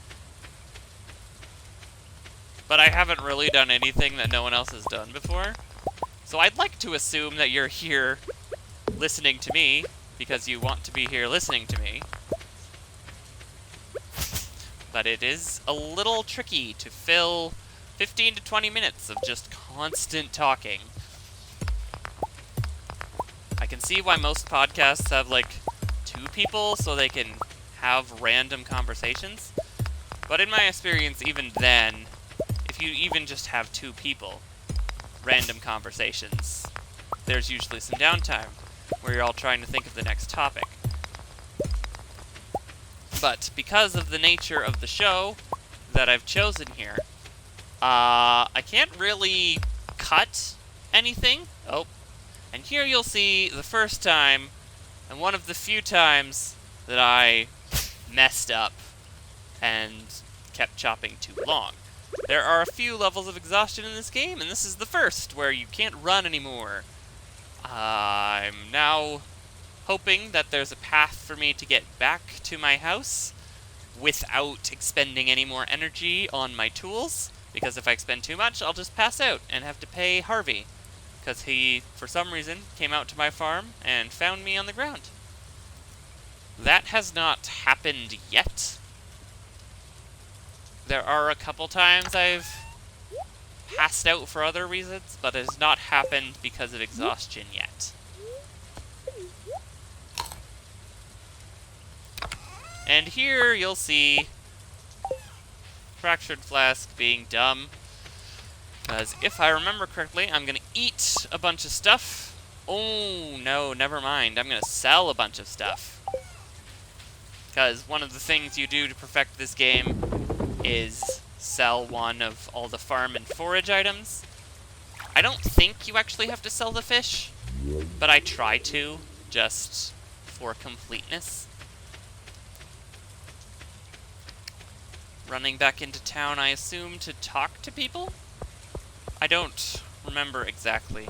But I haven't really done anything that no one else has done before. So I'd like to assume that you're here listening to me because you want to be here listening to me. But it is a little tricky to fill 15 to 20 minutes of just constant talking. I can see why most podcasts have, like, 2 people so they can have random conversations. But in my experience, even then, if you even just have 2 people, random conversations, there's usually some downtime where you're all trying to think of the next topic. But because of the nature of the show that I've chosen here, I can't really cut anything. Oh, and here you'll see the first time, and one of the few times that I messed up and kept chopping too long. There are a few levels of exhaustion in this game, and this is the first, where you can't run anymore. I'm now hoping that there's a path for me to get back to my house without expending any more energy on my tools, because if I expend too much, I'll just pass out and have to pay Harvey, because he, for some reason, came out to my farm and found me on the ground. That has not happened yet. There are a couple times I've passed out for other reasons, but it has not happened because of exhaustion yet. And here you'll see Fractured Flask being dumb, because if I remember correctly, I'm going to eat a bunch of stuff. Oh, no, never mind. I'm going to sell a bunch of stuff. Because one of the things you do to perfect this game is sell one of all the farm and forage items. I don't think you actually have to sell the fish, but I try to, just for completeness. Running back into town, I assume, to talk to people? I don't remember exactly.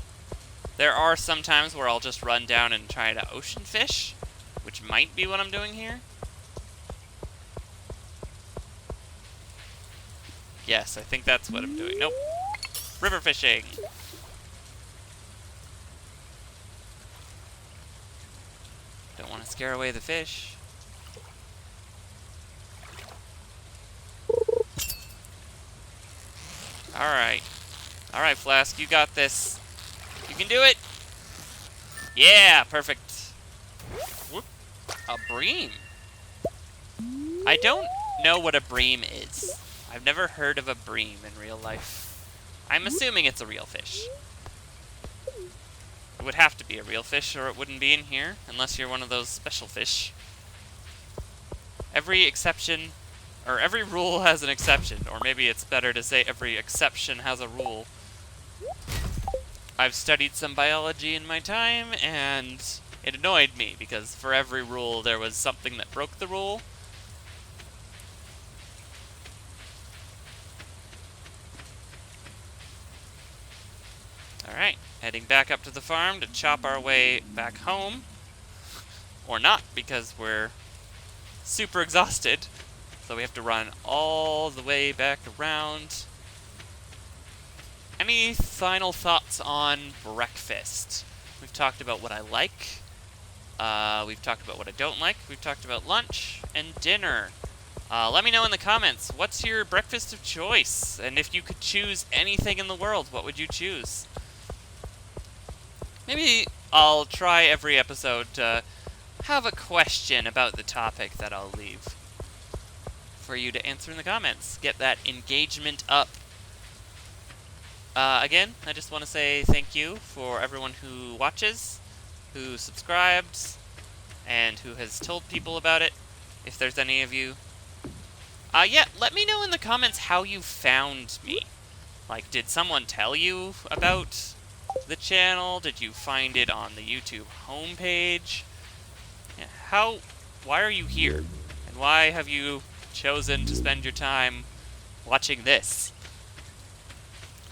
There are some times where I'll just run down and try to ocean fish, which might be what I'm doing here. Yes, I think that's what I'm doing. Nope. River fishing. Don't want to scare away the fish. Alright. Alright, Flask, you got this. You can do it! Yeah, perfect. Whoop. A bream. I don't know what a bream is. I've never heard of a bream in real life. I'm assuming it's a real fish. It would have to be a real fish or it wouldn't be in here, unless you're one of those special fish. Every exception, or every rule has an exception, or maybe it's better to say every exception has a rule. I've studied some biology in my time, and it annoyed me, because for every rule there was something that broke the rule. Alright, heading back up to the farm to chop our way back home. Or not, because we're super exhausted. So we have to run all the way back around. Any final thoughts on breakfast? We've talked about what I like. We've talked about what I don't like. We've talked about lunch and dinner. Let me know in the comments, what's your breakfast of choice? And if you could choose anything in the world, what would you choose? Maybe I'll try every episode to have a question about the topic that I'll leave for you to answer in the comments. Get that engagement up. Again, I just want to say thank you for everyone who watches, who subscribes, and who has told people about it, if there's any of you. Yeah, let me know in the comments how you found me. Like, did someone tell you about the channel? Did you find it on the YouTube homepage? Yeah, why are you here? And why have you chosen to spend your time watching this?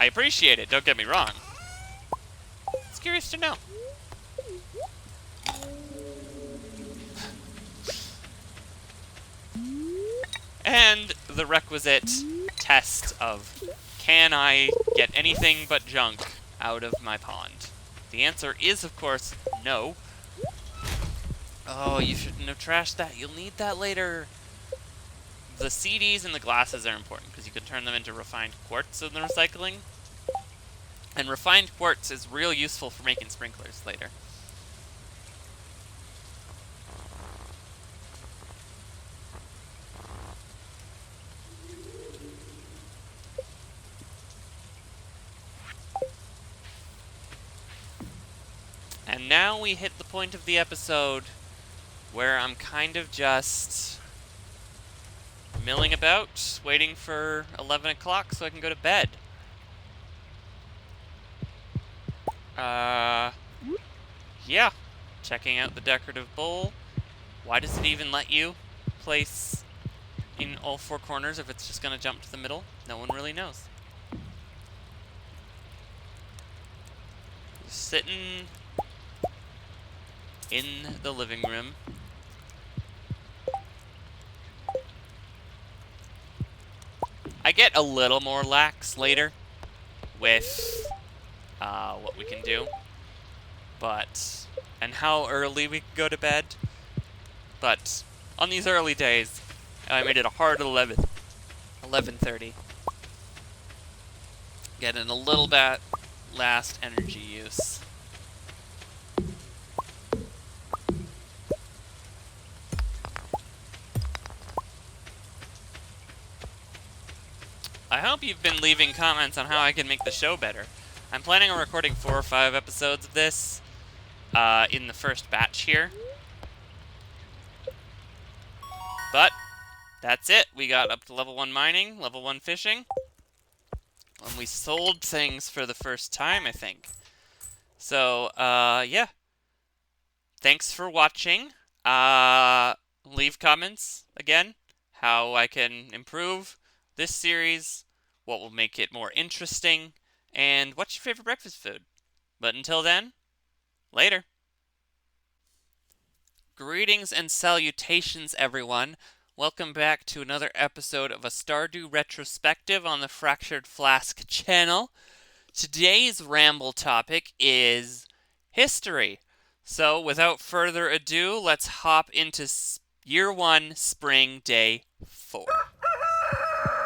I appreciate it, don't get me wrong. It's curious to know. And the requisite test of, can I get anything but junk out of my pond? The answer is, of course, no. Oh, you shouldn't have trashed that. You'll need that later. The CDs and the glasses are important because you can turn them into refined quartz in the recycling. And refined quartz is real useful for making sprinklers later. And now we hit the point of the episode where I'm kind of just milling about, waiting for 11 o'clock so I can go to bed. Yeah. Checking out the decorative bowl. Why does it even let you place in all four corners if it's just going to jump to the middle? No one really knows. Just sitting in the living room. I get a little more lax later with what we can do, and how early we can go to bed. But on these early days, I made it a hard 11:30. Getting a little bit last energy use. I hope you've been leaving comments on how I can make the show better. I'm planning on recording 4 or 5 episodes of this in the first batch here. But that's it. We got up to level 1 mining, level 1 fishing. And we sold things for the first time, I think. So, yeah. Thanks for watching. Leave comments, again, how I can improve this series, what will make it more interesting, and what's your favorite breakfast food. But until then, later. Greetings and salutations, everyone. Welcome back to another episode of A Stardew Retrospective on the Fractured Flask channel. Today's ramble topic is history. So, without further ado, let's hop into Year 1, Spring, Day 4.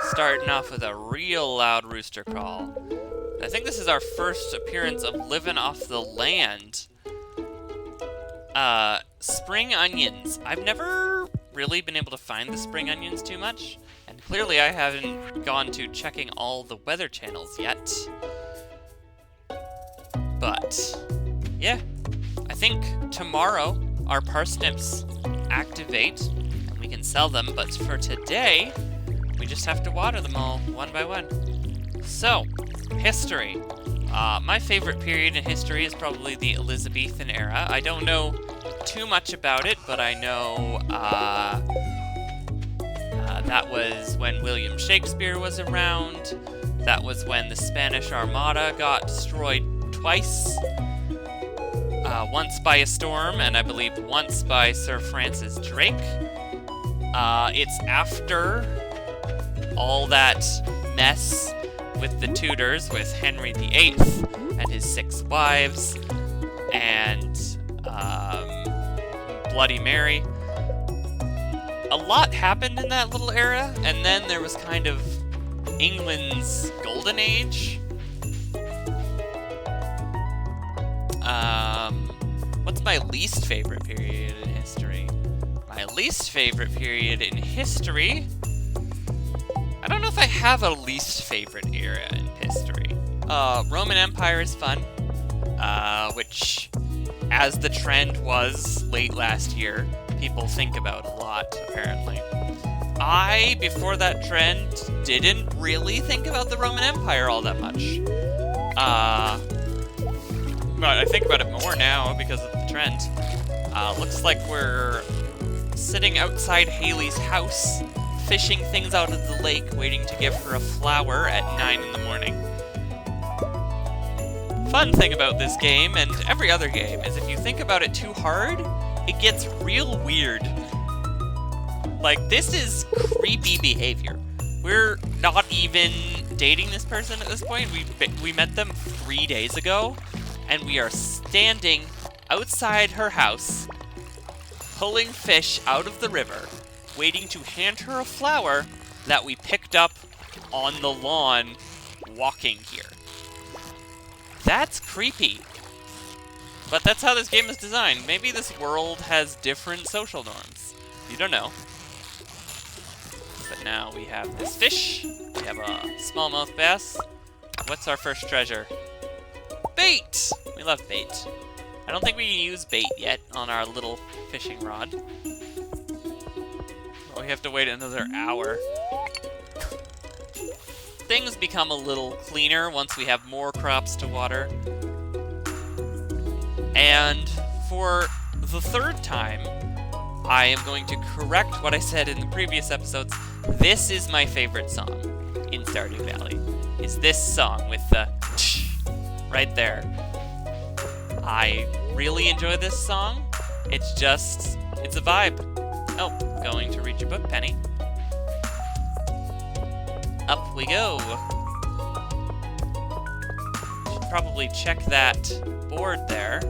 Starting off with a real loud rooster call. I think this is our first appearance of living off the land. Spring onions. I've never really been able to find the spring onions too much, and clearly I haven't gone to checking all the weather channels yet. But, yeah. I think tomorrow our parsnips activate, and we can sell them, but for today, we just have to water them all, one by one. So, history. My favorite period in history is probably the Elizabethan era. I don't know too much about it, but I know that was when William Shakespeare was around. That was when the Spanish Armada got destroyed twice. Once by a storm, and I believe once by Sir Francis Drake. It's after all that mess with the Tudors, with Henry VIII and his 6 wives, and Bloody Mary. A lot happened in that little era, and then there was kind of England's golden age. What's my least favorite period in history? My least favorite period in history? I don't know if I have a least favorite era in history. Roman Empire is fun, which, as the trend was late last year, people think about a lot, apparently. I, before that trend, didn't really think about the Roman Empire all that much. But I think about it more now because of the trend. Looks like we're sitting outside Haley's house, fishing things out of the lake, waiting to give her a flower at 9 in the morning. Fun thing about this game, and every other game, is if you think about it too hard, it gets real weird. Like, this is creepy behavior. We're not even dating this person at this point. We met them 3 days ago, and we are standing outside her house, pulling fish out of the river, waiting to hand her a flower that we picked up on the lawn walking here. That's creepy. But that's how this game is designed. Maybe this world has different social norms. You don't know. But now we have this fish. We have a smallmouth bass. What's our first treasure? Bait! We love bait. I don't think we use bait yet on our little fishing rod. Oh, we have to wait another hour. Things become a little cleaner once we have more crops to water. And for the third time, I am going to correct what I said in the previous episodes. This is my favorite song in Stardew Valley. Is this song with the right there. I really enjoy this song. It's a vibe. Oh, going to read your book, Penny. Up we go. Should probably check that board there.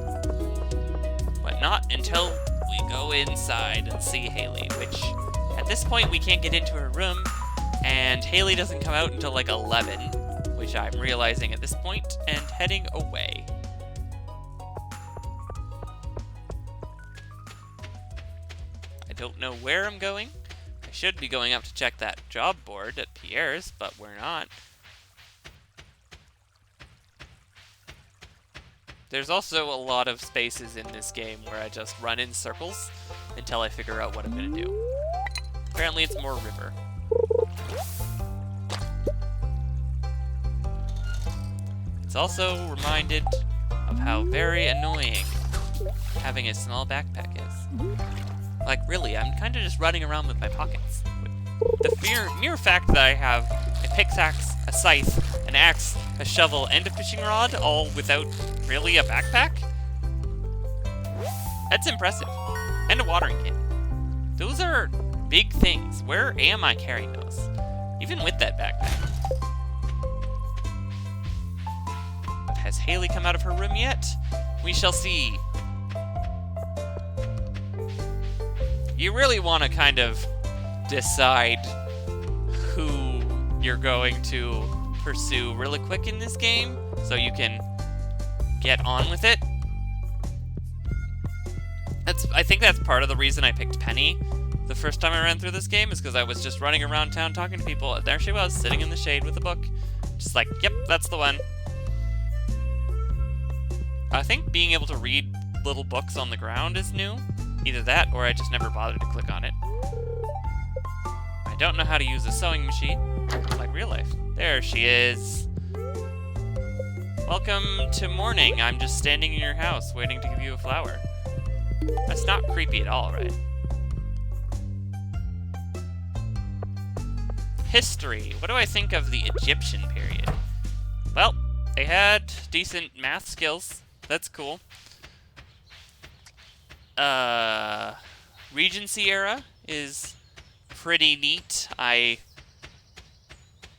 But not until we go inside and see Haley, which at this point we can't get into her room, and Haley doesn't come out until like 11, which I'm realizing at this point, and heading away. I don't know where I'm going. I should be going up to check that job board at Pierre's, but we're not. There's also a lot of spaces in this game where I just run in circles until I figure out what I'm gonna do. Apparently it's more river. It's also reminded of how very annoying having a small backpack is. Like, really, I'm kind of just running around with my pockets. The mere fact that I have a pickaxe, a scythe, an axe, a shovel, and a fishing rod, all without really a backpack? That's impressive. And a watering can. Those are big things. Where am I carrying those? Even with that backpack. But has Haley come out of her room yet? We shall see. You really want to kind of decide who you're going to pursue really quick in this game so you can get on with it. I think that's part of the reason I picked Penny the first time I ran through this game, is because I was just running around town talking to people, and there she was, sitting in the shade with a book. Just like, yep, that's the one. I think being able to read little books on the ground is new. Either that, or I just never bothered to click on it. I don't know how to use a sewing machine, like real life. There she is. Welcome to morning. I'm just standing in your house, waiting to give you a flower. That's not creepy at all, right? History. What do I think of the Egyptian period? Well, they had decent math skills. That's cool. Regency era is pretty neat. I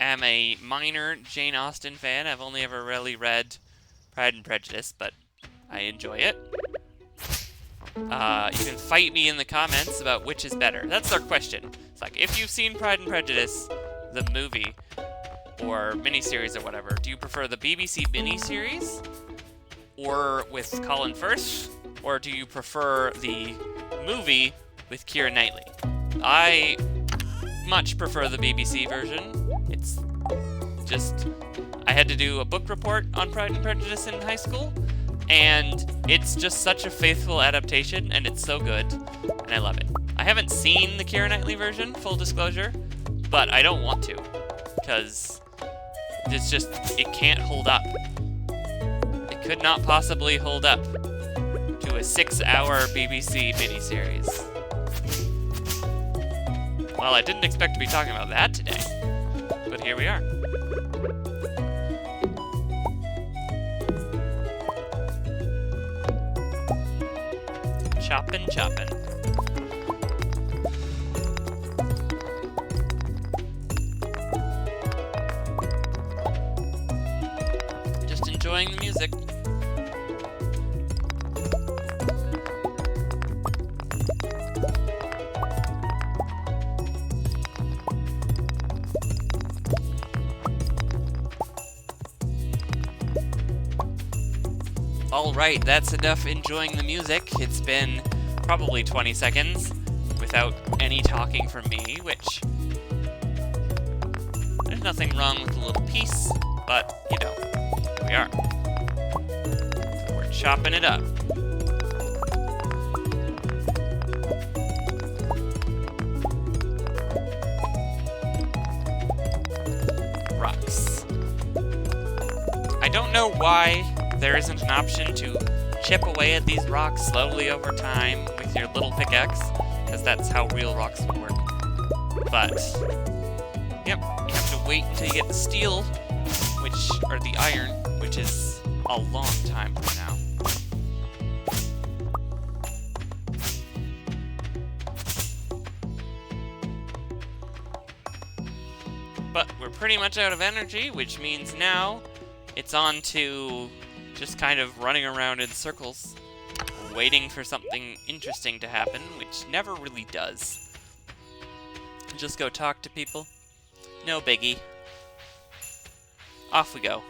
am a minor Jane Austen fan. I've only ever really read Pride and Prejudice, but I enjoy it. You can fight me in the comments about which is better. That's our question. It's like, if you've seen Pride and Prejudice, the movie, or miniseries or whatever, do you prefer the BBC miniseries, or with Colin Firth, or do you prefer the movie with Keira Knightley? I much prefer the BBC version. It's just, I had to do a book report on Pride and Prejudice in high school, and it's just such a faithful adaptation, and it's so good, and I love it. I haven't seen the Keira Knightley version, full disclosure, but I don't want to, because it's just, it can't hold up. It could not possibly hold up to a 6-hour BBC miniseries. Well, I didn't expect to be talking about that today, but here we are. Choppin', choppin'. Just enjoying the music. Alright, that's enough enjoying the music. It's been probably 20 seconds without any talking from me, which... there's nothing wrong with a little piece, but, you know, here we are. So we're chopping it up. Rocks. I don't know why there isn't an option to chip away at these rocks slowly over time with your little pickaxe, because that's how real rocks work. But, yep, you have to wait until you get the steel, or the iron, which is a long time from now. But we're pretty much out of energy, which means now it's on to just kind of running around in circles, waiting for something interesting to happen, which never really does. Just go talk to people. No biggie. Off we go.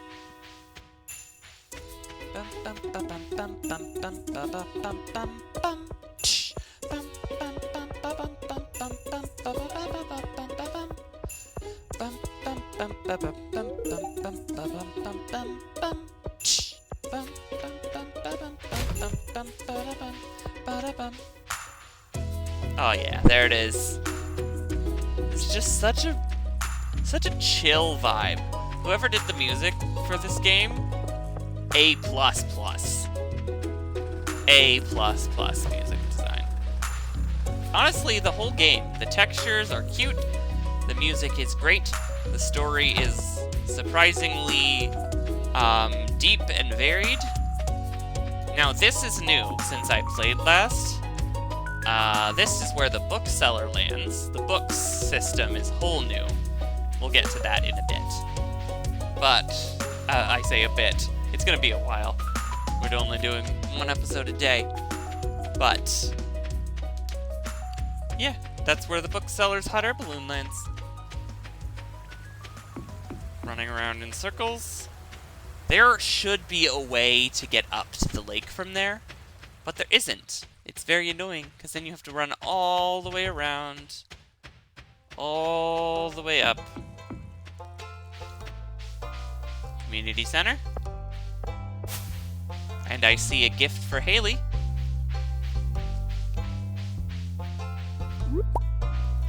Oh yeah, there it is. It's just such a chill vibe. Whoever did the music for this game, A++. A++ music design. Honestly, the whole game, the textures are cute, the music is great, the story is surprisingly deep and varied. Now this is new since I played last. This is where the bookseller lands. The books system is whole new. We'll get to that in a bit. But, I say a bit. It's gonna be a while. We're only doing one episode a day. But, yeah, that's where the bookseller's hot air balloon lands. Running around in circles. There should be a way to get up to the lake from there, but there isn't. It's very annoying, because then you have to run all the way around, all the way up. Community center. And I see a gift for Haley.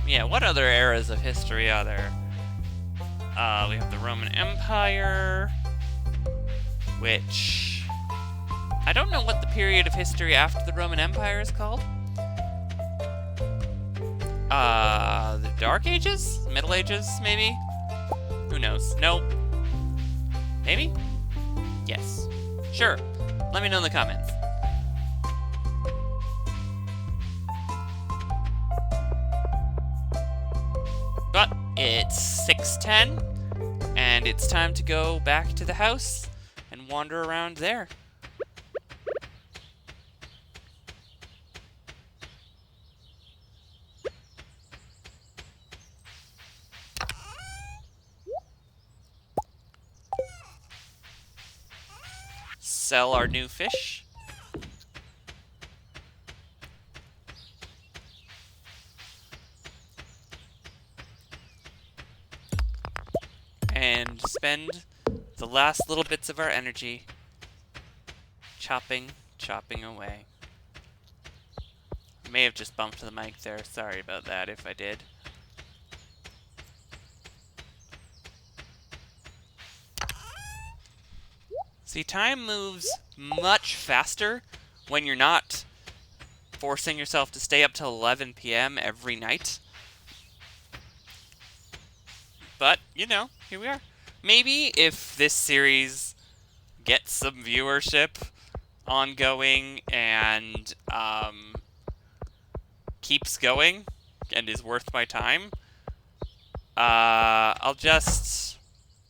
Yeah, what other eras of history are there? We have the Roman Empire, which... I don't know what the period of history after the Roman Empire is called. The Dark Ages? Middle Ages, maybe? Who knows? Nope. Maybe? Yes. Sure. Let me know in the comments. But it's 6:10, and it's time to go back to the house and wander around there. Sell our new fish. And spend the last little bits of our energy chopping away. I may have just bumped the mic there. Sorry about that if I did. See, time moves much faster when you're not forcing yourself to stay up till 11 p.m. every night. But, you know, here we are. Maybe if this series gets some viewership ongoing and keeps going and is worth my time, I'll just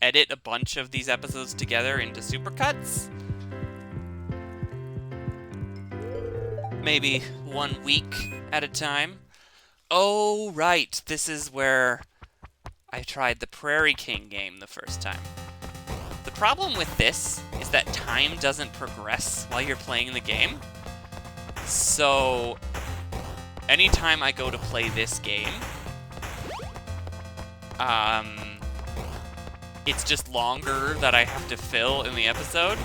edit a bunch of these episodes together into supercuts. Maybe 1 week at a time. Oh, right. This is where I tried the Prairie King game the first time. The problem with this is that time doesn't progress while you're playing the game. So, anytime I go to play this game, it's just longer that I have to fill in the episode,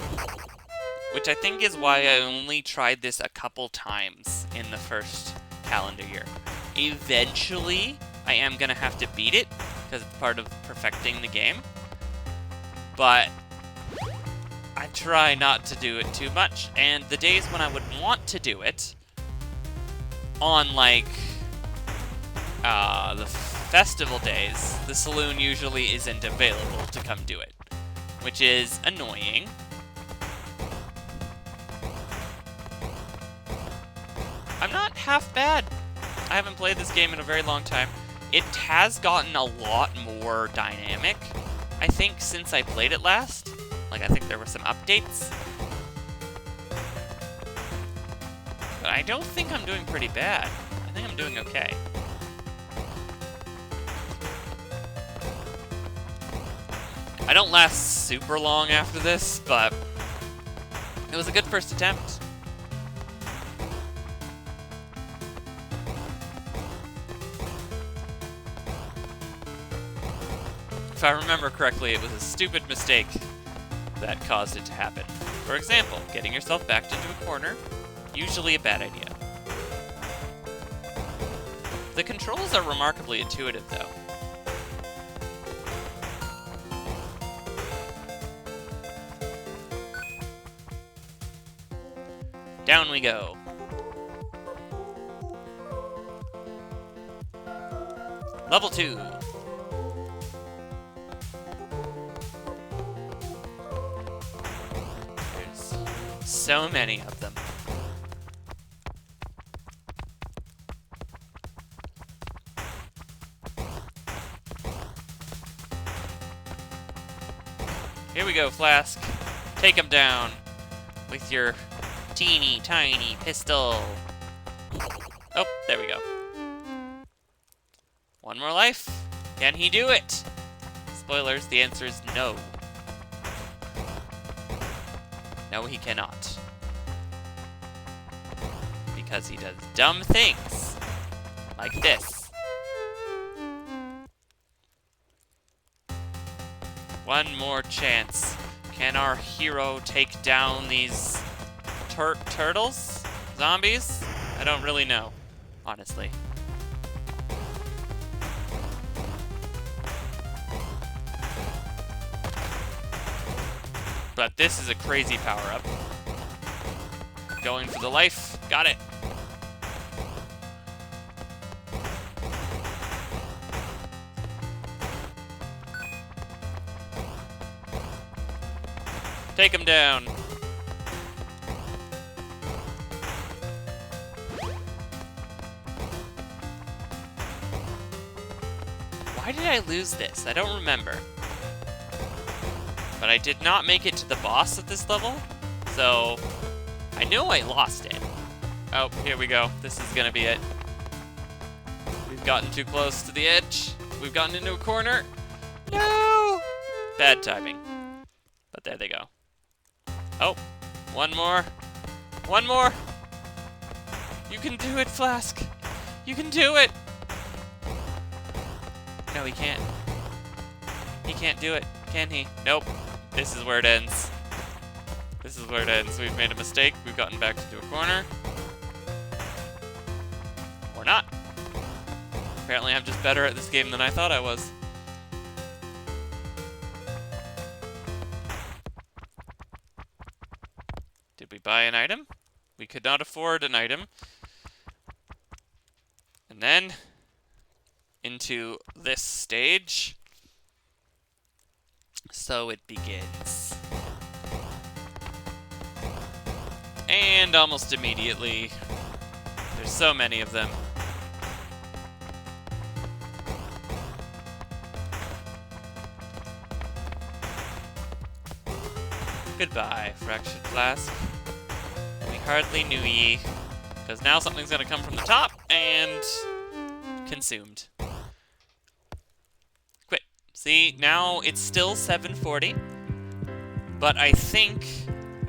which I think is why I only tried this a couple times in the first calendar year. Eventually, I am going to have to beat it, because it's part of perfecting the game. But I try not to do it too much, and the days when I would want to do it, on, like, the festival days, the saloon usually isn't available to come do it, which is annoying. I'm not half bad. I haven't played this game in a very long time. It has gotten a lot more dynamic, I think, since I played it last. Like, I think there were some updates. But I don't think I'm doing pretty bad. I think I'm doing okay. I don't last super long after this, but it was a good first attempt. If I remember correctly, it was a stupid mistake that caused it to happen. For example, getting yourself backed into a corner, usually a bad idea. The controls are remarkably intuitive, though. Down we go. Level 2. There's so many of them. Here we go, Flask. Take him down with your teeny tiny pistol. Oh, there we go. One more life. Can he do it? Spoilers, the answer is no. No, he cannot. Because he does dumb things. Like this. One more chance. Can our hero take down these turtles? Zombies? I don't really know, honestly. But this is a crazy power-up. Going for the life. Got it. Take him down. Why did I lose this? I don't remember. But I did not make it to the boss at this level, so I know I lost it. Oh, here we go. This is gonna be it. We've gotten too close to the edge. We've gotten into a corner. No! Bad timing. But there they go. Oh, one more. One more! You can do it, Flask! You can do it! No, he can't. He can't do it, can he? Nope. This is where it ends. This is where it ends. We've made a mistake. We've gotten back into a corner. Or not. Apparently I'm just better at this game than I thought I was. Did we buy an item? We could not afford an item. And then into this stage. So it begins. And almost immediately, there's so many of them. Goodbye, Fractured Flask. We hardly knew ye, because now something's gonna come from the top and consumed. Quit. See, now it's still 7:40, But I think,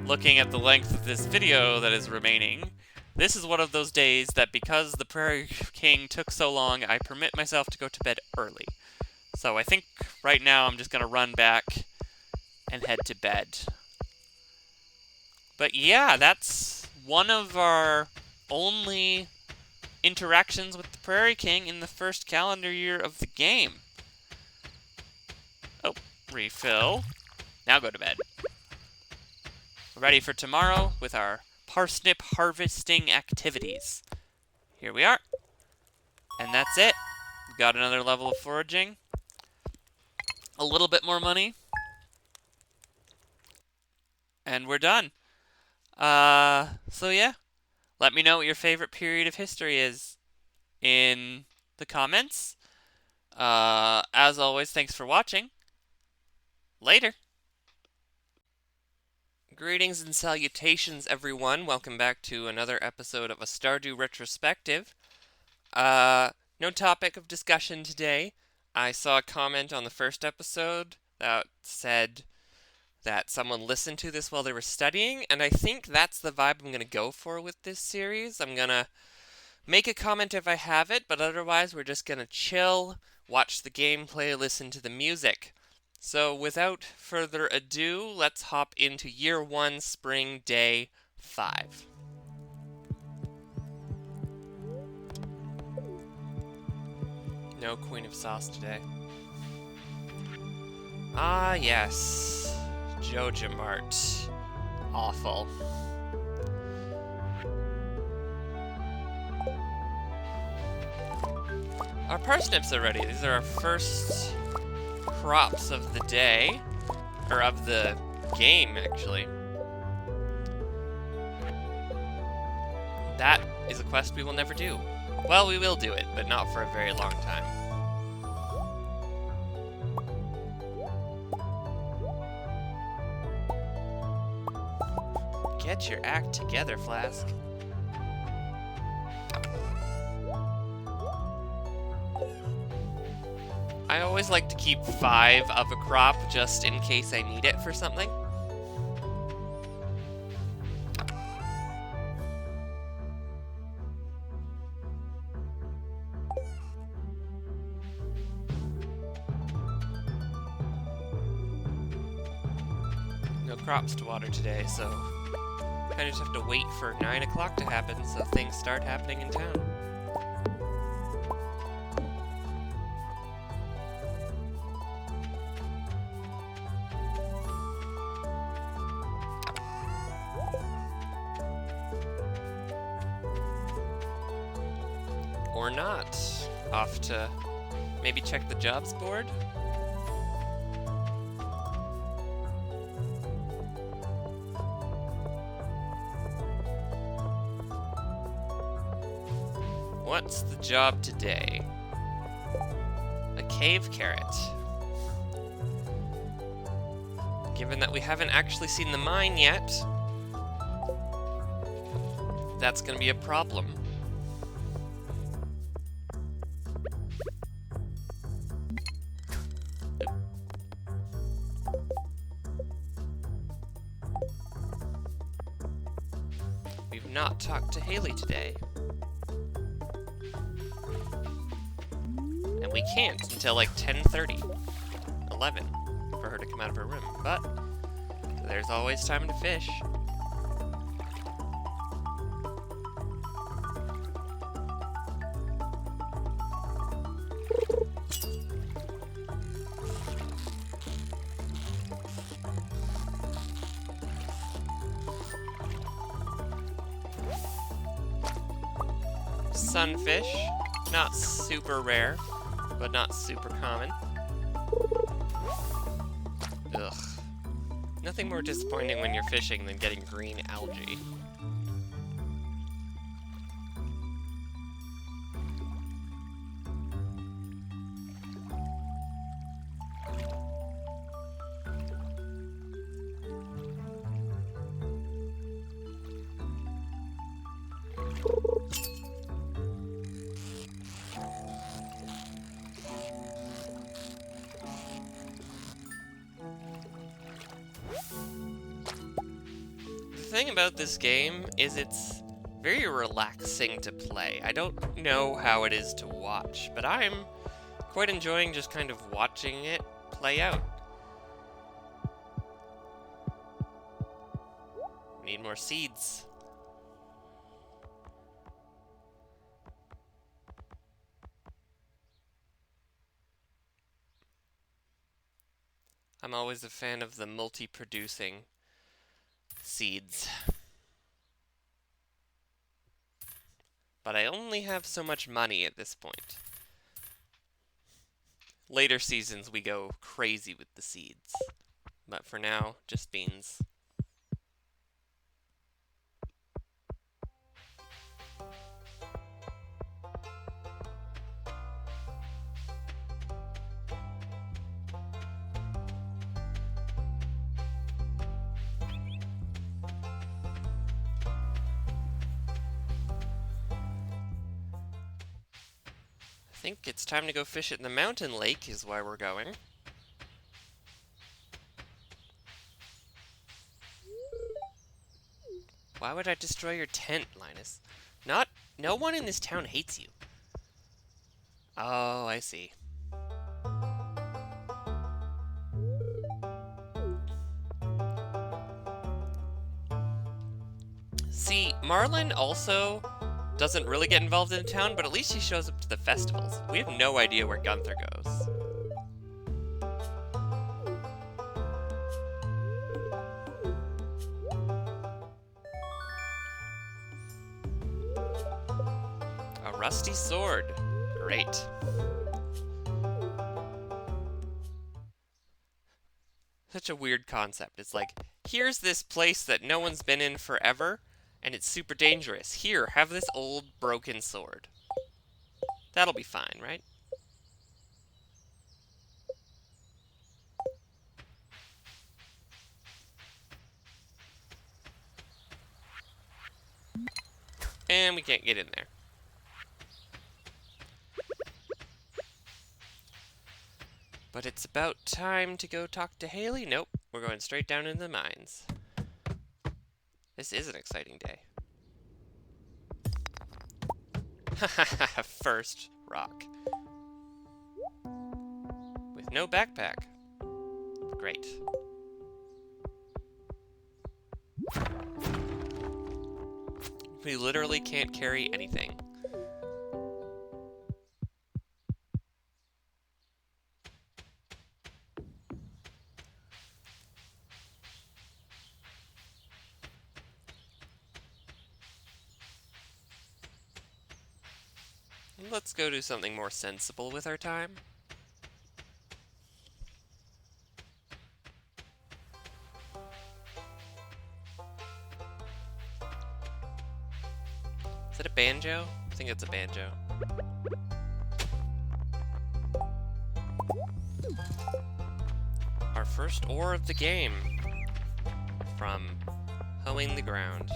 looking at the length of this video that is remaining, this is one of those days that because the Prairie King took so long, I permit myself to go to bed early. So I think right now I'm just going to run back and head to bed. But yeah, that's one of our only interactions with the Prairie King in the first calendar year of the game. Oh, refill. Now go to bed. We're ready for tomorrow with our parsnip harvesting activities. Here we are. And that's it. We've got another level of foraging. A little bit more money. And we're done. So yeah. Let me know what your favorite period of history is in the comments. As always, thanks for watching. Later. Greetings and salutations, everyone. Welcome back to another episode of A Stardew Retrospective. No topic of discussion today. I saw a comment on the first episode that said that someone listened to this while they were studying, and I think that's the vibe I'm going to go for with this series. I'm going to make a comment if I have it, but otherwise we're just going to chill, watch the gameplay, listen to the music. So without further ado, let's hop into Year 1, Spring, Day 5. No Queen of Sauce today. Ah, yes. Joja Mart. Awful. Our parsnips are ready. These are our first crops of the day. Or of the game, actually. That is a quest we will never do. Well, we will do it, but not for a very long time. Get your act together, Flask. I always like to keep 5 of a crop just in case I need it for something. No crops to water today, so I just have to wait for 9 o'clock to happen so things start happening in town. Or not. Off to maybe check the jobs board? What's the job today? A cave carrot. Given that we haven't actually seen the mine yet, that's gonna be a problem. We've not talked to Haley today. And we can't until like 10:30, 11, for her to come out of her room. But there's always time to fish. Sunfish, not super rare, but not super common. Ugh. Nothing more disappointing when you're fishing than getting green algae. thing about this game is it's very relaxing to play. I don't know how it is to watch, but I'm quite enjoying just kind of watching it play out. Need more seeds. I'm always a fan of the multi-producing seeds. But I only have so much money at this point. Later seasons we go crazy with the seeds. But for now, just beans. I think it's time to go fish at the mountain lake is why we're going. Why would I destroy your tent, Linus? No one in this town hates you. Oh, I see. See, Marlin also doesn't really get involved in the town, but at least he shows up to the festivals. We have no idea where Gunther goes. A rusty sword. Great. Such a weird concept. It's like, here's this place that no one's been in forever, and it's super dangerous. Here, have this old broken sword. That'll be fine, right? And we can't get in there. But it's about time to go talk to Haley. Nope, we're going straight down into the mines. This is an exciting day. First rock. With no backpack. Great. We literally can't carry anything. Let's go do something more sensible with our time. Is it a banjo? I think it's a banjo. Our first ore of the game from hoeing the ground.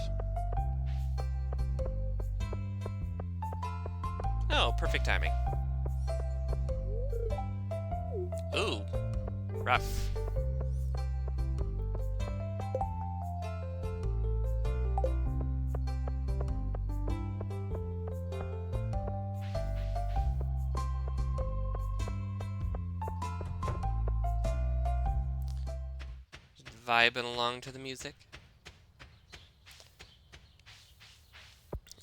Oh, perfect timing. Ooh, rough. Just vibing along to the music.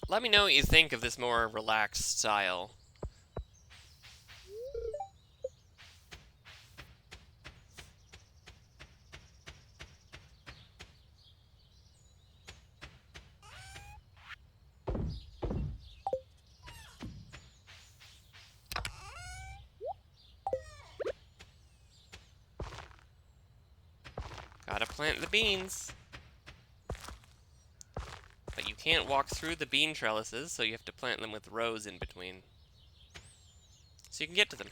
Let me know what you think of this more relaxed style. Gotta plant the beans. But you can't walk through the bean trellises, so you have to plant them with rows in between. So you can get to them.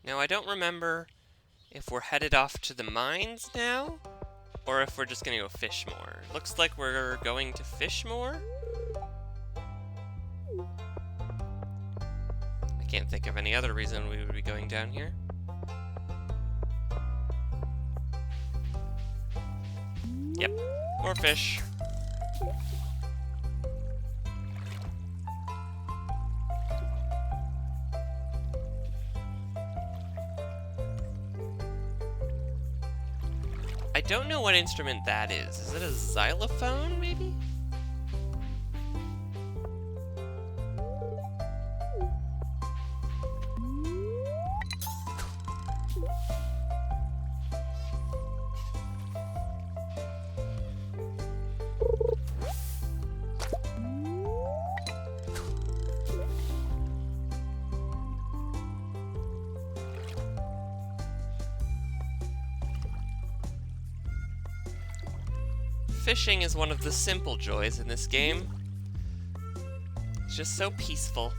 Now, I don't remember if we're headed off to the mines now, or if we're just going to go fish more. Looks like we're going to fish more. I can't think of any other reason we would be going down here. Yep, more fish. I don't know what instrument that is. Is it a xylophone, maybe? Fishing is one of the simple joys in this game. It's just so peaceful.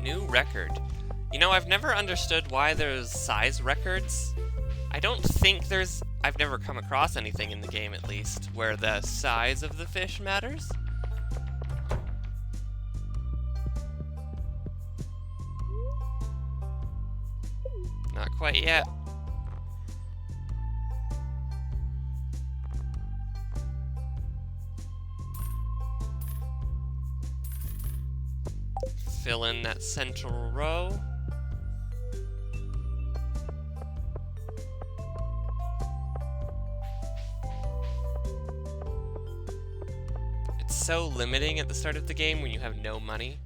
New record. You know, I've never understood why there's size records. I don't think I've never come across anything in the game, at least, where the size of the fish matters. Not quite yet. Fill in that central row. It's so limiting at the start of the game when you have no money.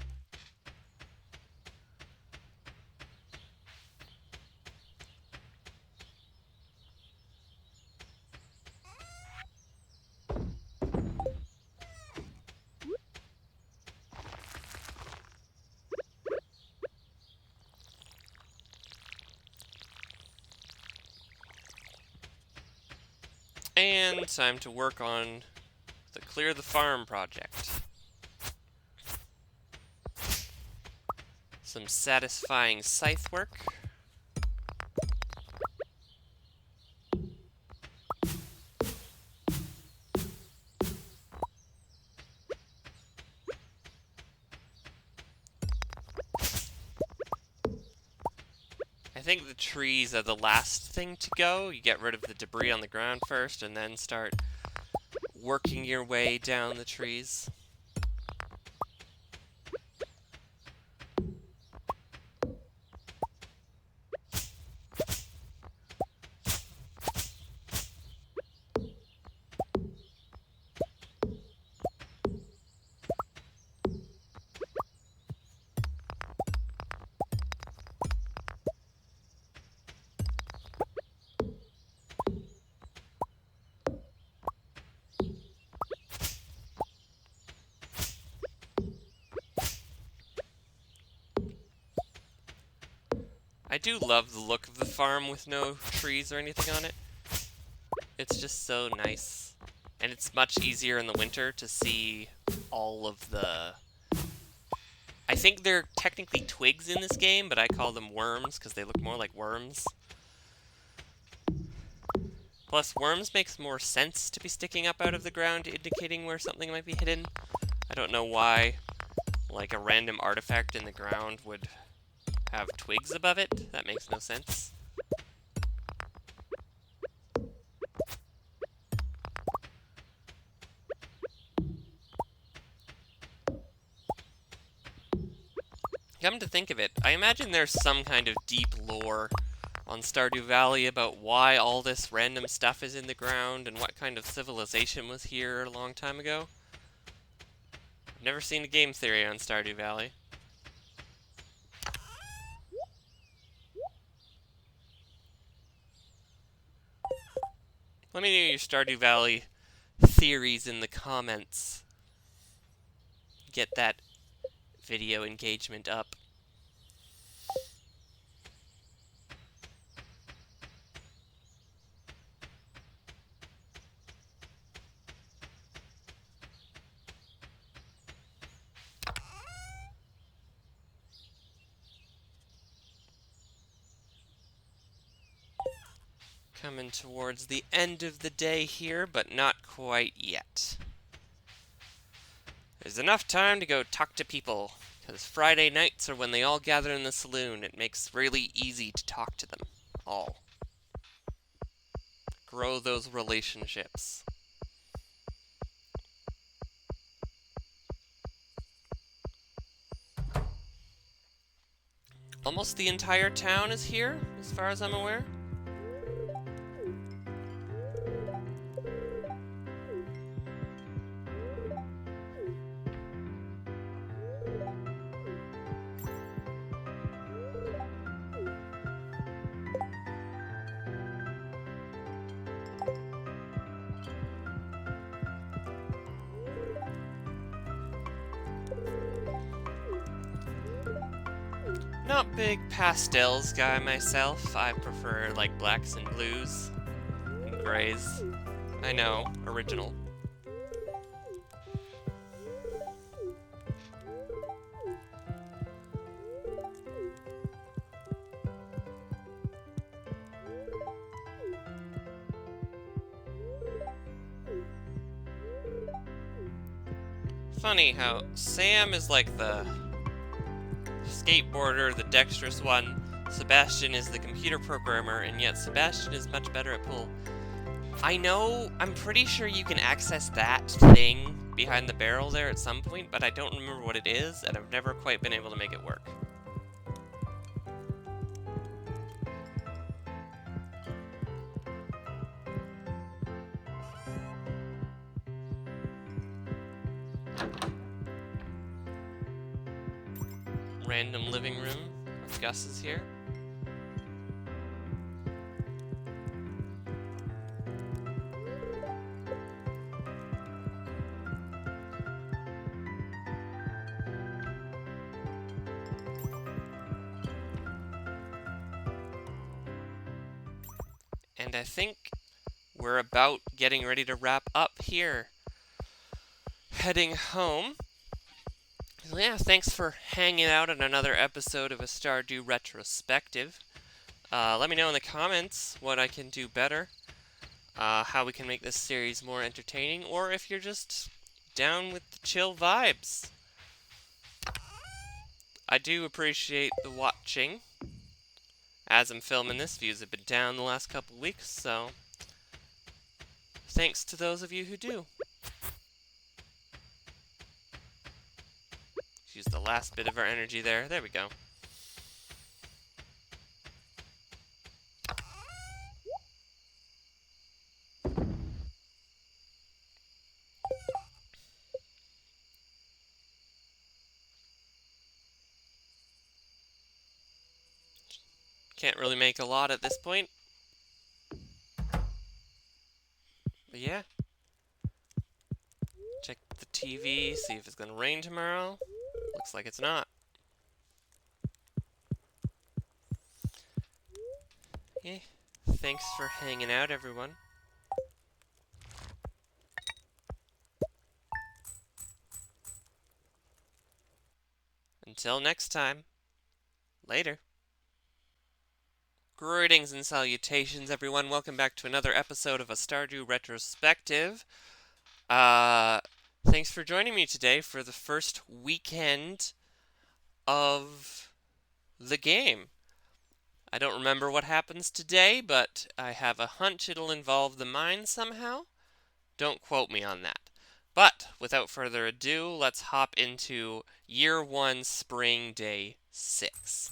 And time to work on the Clear the Farm project. Some satisfying scythe work. I think the trees are the last thing to go. You get rid of the debris on the ground first and then start working your way down the trees. I do love the look of the farm with no trees or anything on it. It's just so nice. And it's much easier in the winter to see all of the... I think they're technically twigs in this game, but I call them worms because they look more like worms. Plus, worms makes more sense to be sticking up out of the ground, indicating where something might be hidden. I don't know why, like, a random artifact in the ground would have twigs above it. That makes no sense. Come to think of it, I imagine there's some kind of deep lore on Stardew Valley about why all this random stuff is in the ground and what kind of civilization was here a long time ago. I've never seen a game theory on Stardew Valley. Let me know your Stardew Valley theories in the comments. Get that video engagement up. Coming towards the end of the day here, but not quite yet. There's enough time to go talk to people, because Friday nights are when they all gather in the saloon. It makes really easy to talk to them all. Grow those relationships. Almost the entire town is here, as far as I'm aware. Not big pastels guy myself. I prefer like blacks and blues and grays. I know, original. Funny how Sam is like the skateboarder, the dexterous one. Sebastian is the computer programmer, and yet Sebastian is much better at pool. I know, I'm pretty sure you can access that thing behind the barrel there at some point, but I don't remember what it is, and I've never quite been able to make it work. Random living room. Gus is here. And I think we're about getting ready to wrap up here. Heading home. So yeah, thanks for hanging out on another episode of A Stardew Retrospective. Let me know in the comments what I can do better, how we can make this series more entertaining, or if you're just down with the chill vibes. I do appreciate the watching. As I'm filming this, views have been down the last couple weeks, so thanks to those of you who do. Use the last bit of our energy there. There we go. Can't really make a lot at this point. But yeah. Check the TV, see if it's gonna rain tomorrow. Looks like it's not. Yeah. Thanks for hanging out, everyone. Until next time. Later. Greetings and salutations, everyone. Welcome back to another episode of A Stardew Retrospective. Thanks for joining me today for the first weekend of the game. I don't remember what happens today, but I have a hunch it'll involve the mine somehow. Don't quote me on that. But without further ado, let's hop into Year 1, Spring, Day 6.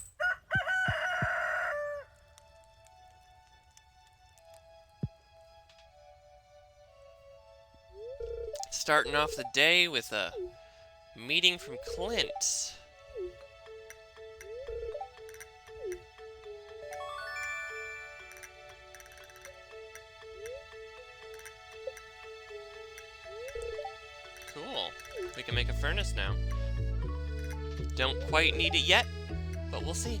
Starting off the day with a meeting from Clint. Cool. We can make a furnace now. Don't quite need it yet, but we'll see.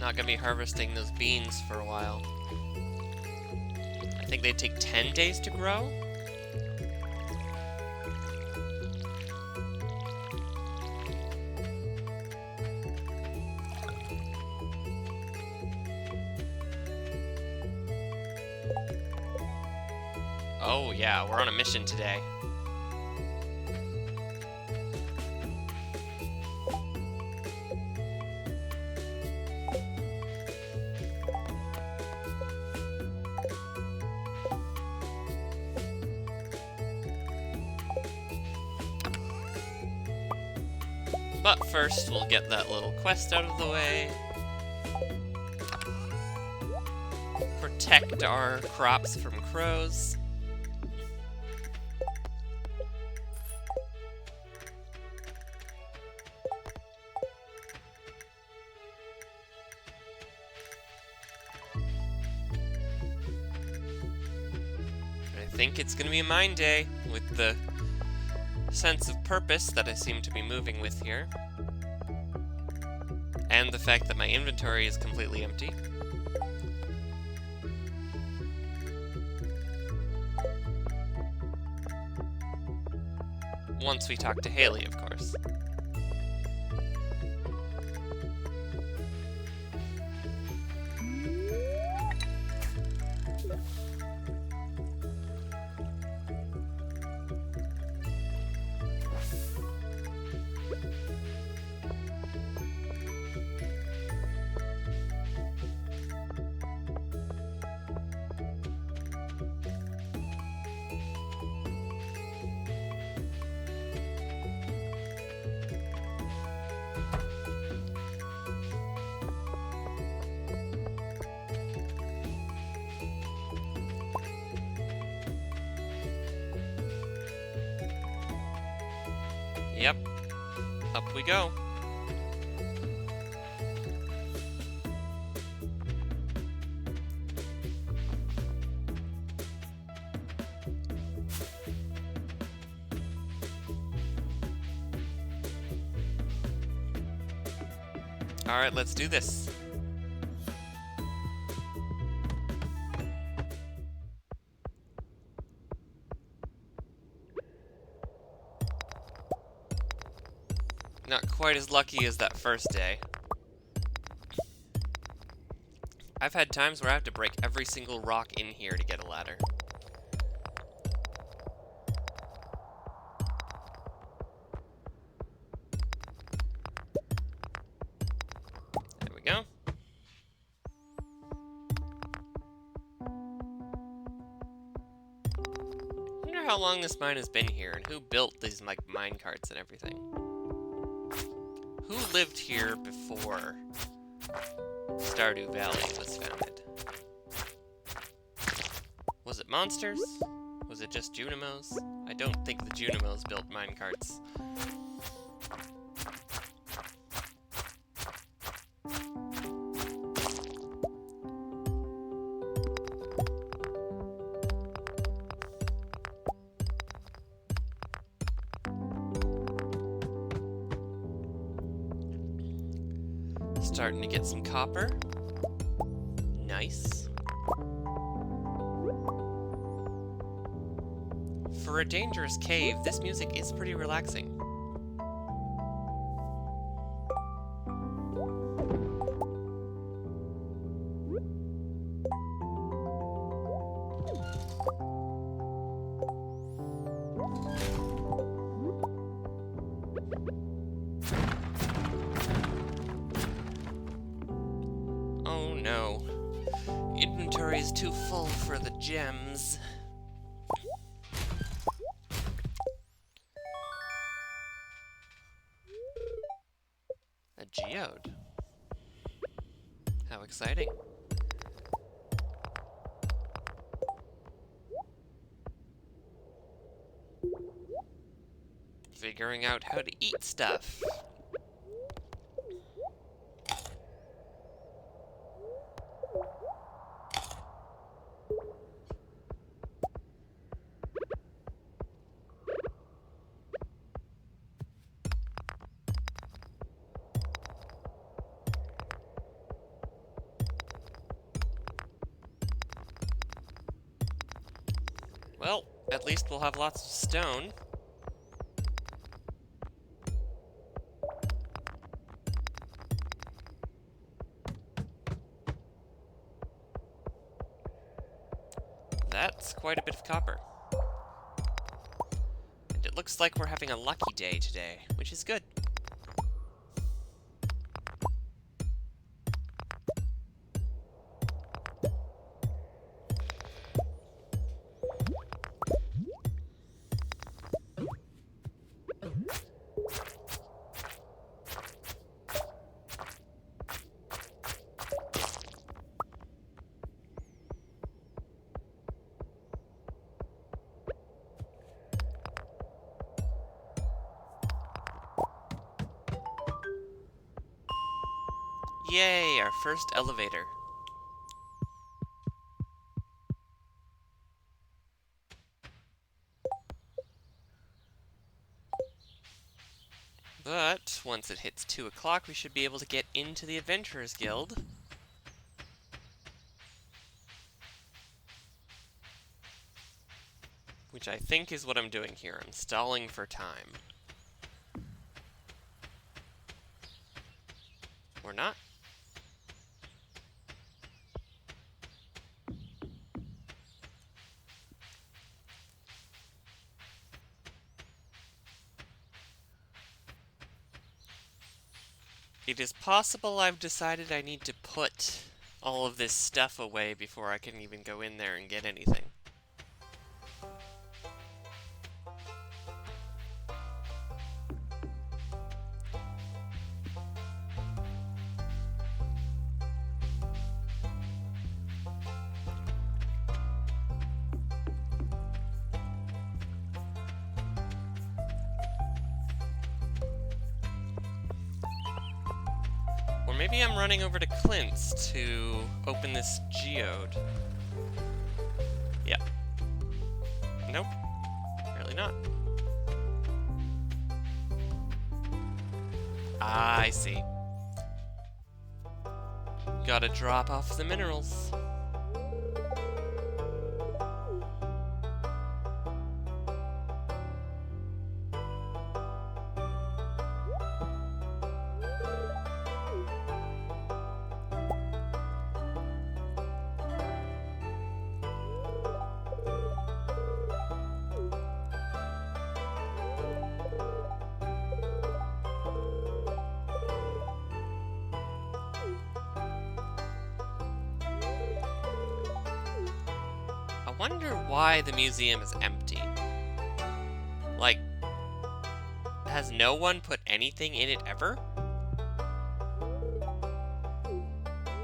Not gonna be harvesting those beans for a while. I think they take 10 days to grow. Oh yeah, we're on a mission today. But first, we'll get that little quest out of the way. Protect our crops from crows. I think it's gonna be a mine day with the sense of purpose that I seem to be moving with here. And the fact that my inventory is completely empty. Once we talk to Haley, of course. Yep, up we go. Alright, let's do this. Not quite as lucky as that first day. I've had times where I have to break every single rock in here to get a ladder. There we go. I wonder how long this mine has been here and who built these mine carts and everything. Who lived here before Stardew Valley was founded? Was it monsters? Was it just Junimos? I don't think the Junimos built minecarts. Starting to get some copper. Nice. For a dangerous cave, this music is pretty relaxing. Oh no. Inventory is too full for the gems. A geode. How exciting. figuring out how to eat stuff. Well, at least we'll have lots of stone. That's quite a bit of copper. And it looks like we're having a lucky day today, which is good. Yay, our first elevator. But once it hits 2 o'clock, we should be able to get into the Adventurers Guild. Which I think is what I'm doing here. I'm stalling for time. Or not. It is possible I've decided I need to put all of this stuff away before I can even go in there and get anything. Or maybe I'm running over to Clint's to open this geode. Yeah. Nope. Apparently not. Ah, I see. Gotta drop off the minerals. I wonder why the museum is empty. Like, has no one put anything in it ever?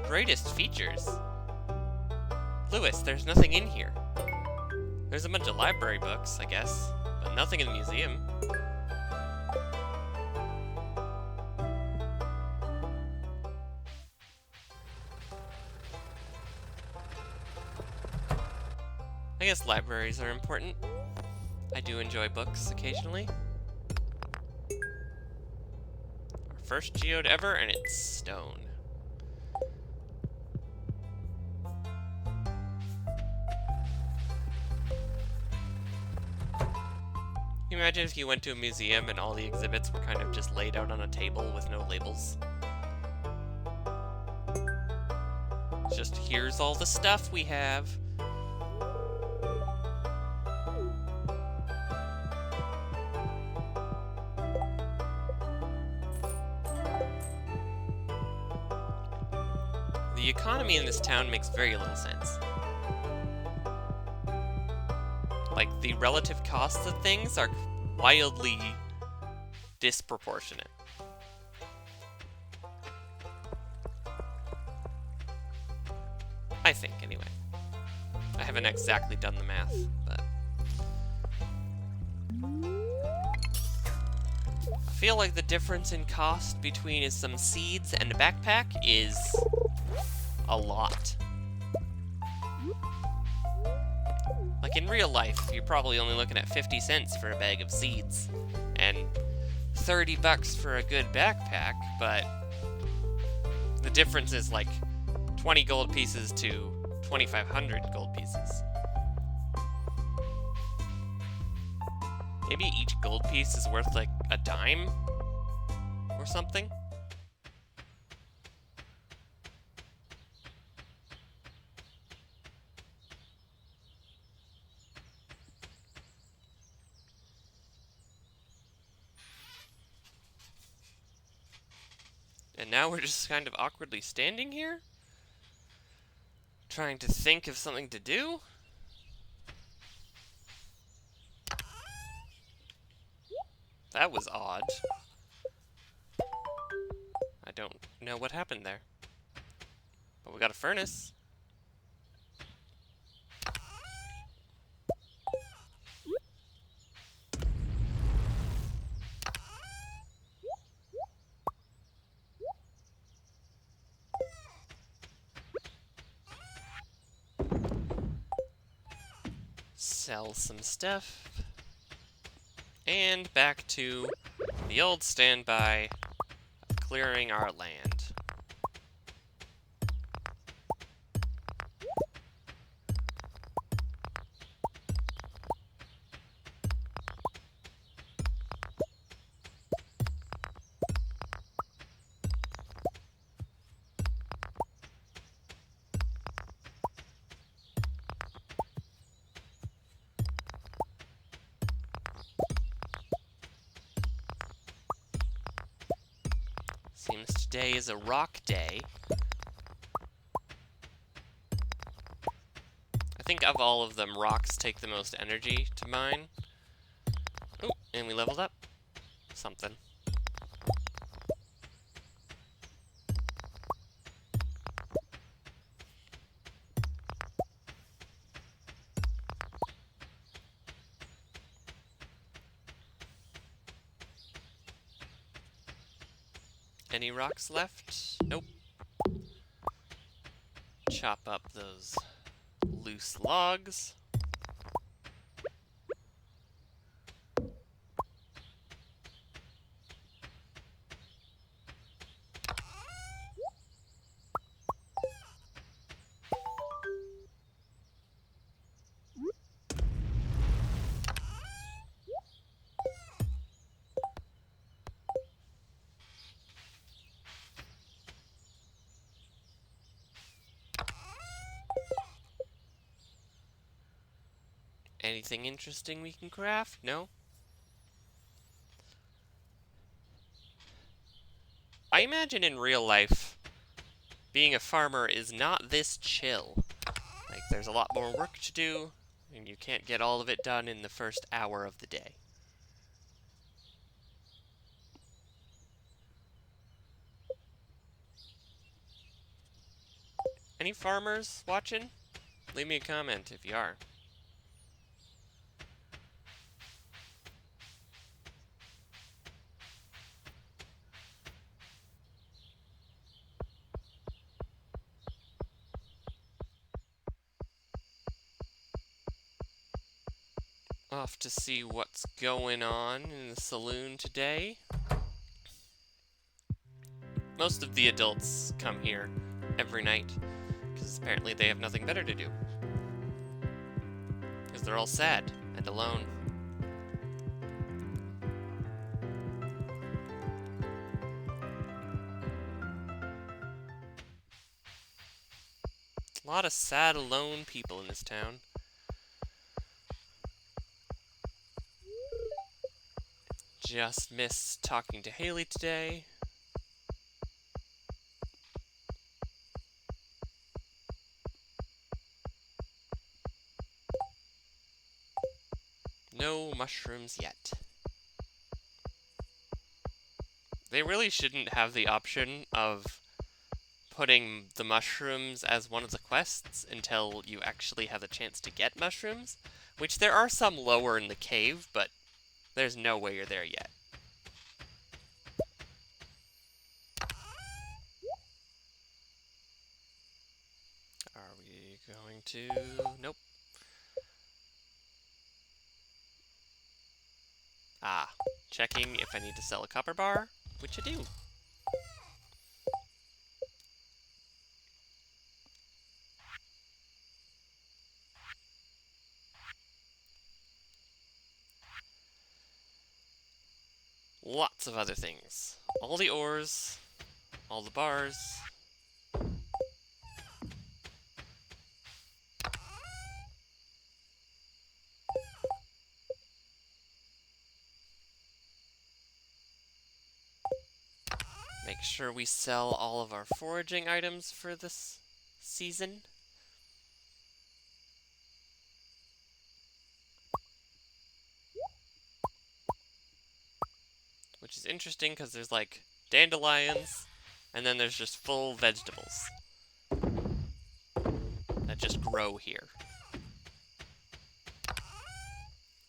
Greatest features. Lewis, there's nothing in here. There's a bunch of library books, I guess, but nothing in the museum. I guess libraries are important. I do enjoy books occasionally. Our first geode ever, and it's stone. Can you imagine if you went to a museum and all the exhibits were kind of just laid out on a table with no labels? It's just, here's all the stuff we have. The economy in this town makes very little sense. Like, the relative costs of things are wildly disproportionate. I think, anyway. I haven't exactly done the math, but... feel like the difference in cost between some seeds and a backpack is a lot. Like in real life, you're probably only looking at 50 cents for a bag of seeds, and 30 bucks for a good backpack, but the difference is like 20 gold pieces to 2,500 gold pieces. Maybe each gold piece is worth like a dime or something? And now we're just kind of awkwardly standing here? Trying to think of something to do? That was odd. I don't know what happened there. But we got a furnace. Sell some stuff. And back to the old standby of clearing our land. Seems today is a rock day. I think of all of them, rocks take the most energy to mine. Oh, and we leveled up something. Any rocks left? Nope. Chop up those loose logs. Anything interesting we can craft? No? I imagine in real life, being a farmer is not this chill. Like, there's a lot more work to do, and you can't get all of it done in the first hour of the day. Any farmers watching? Leave me a comment if you are. Off to see what's going on in the saloon today. Most of the adults come here every night, because apparently they have nothing better to do. Because they're all sad and alone. A lot of sad, alone people in this town. Just missed talking to Haley today. No mushrooms yet. They really shouldn't have the option of putting the mushrooms as one of the quests until you actually have the chance to get mushrooms, which there are some lower in the cave, but there's no way you're there yet. going to... Nope. Ah, checking if I need to sell a copper bar, which I do. Lots of other things. All the ores, all the bars. Make sure we sell all of our foraging items for this season. Which is interesting because there's like dandelions, and then there's just full vegetables that just grow here.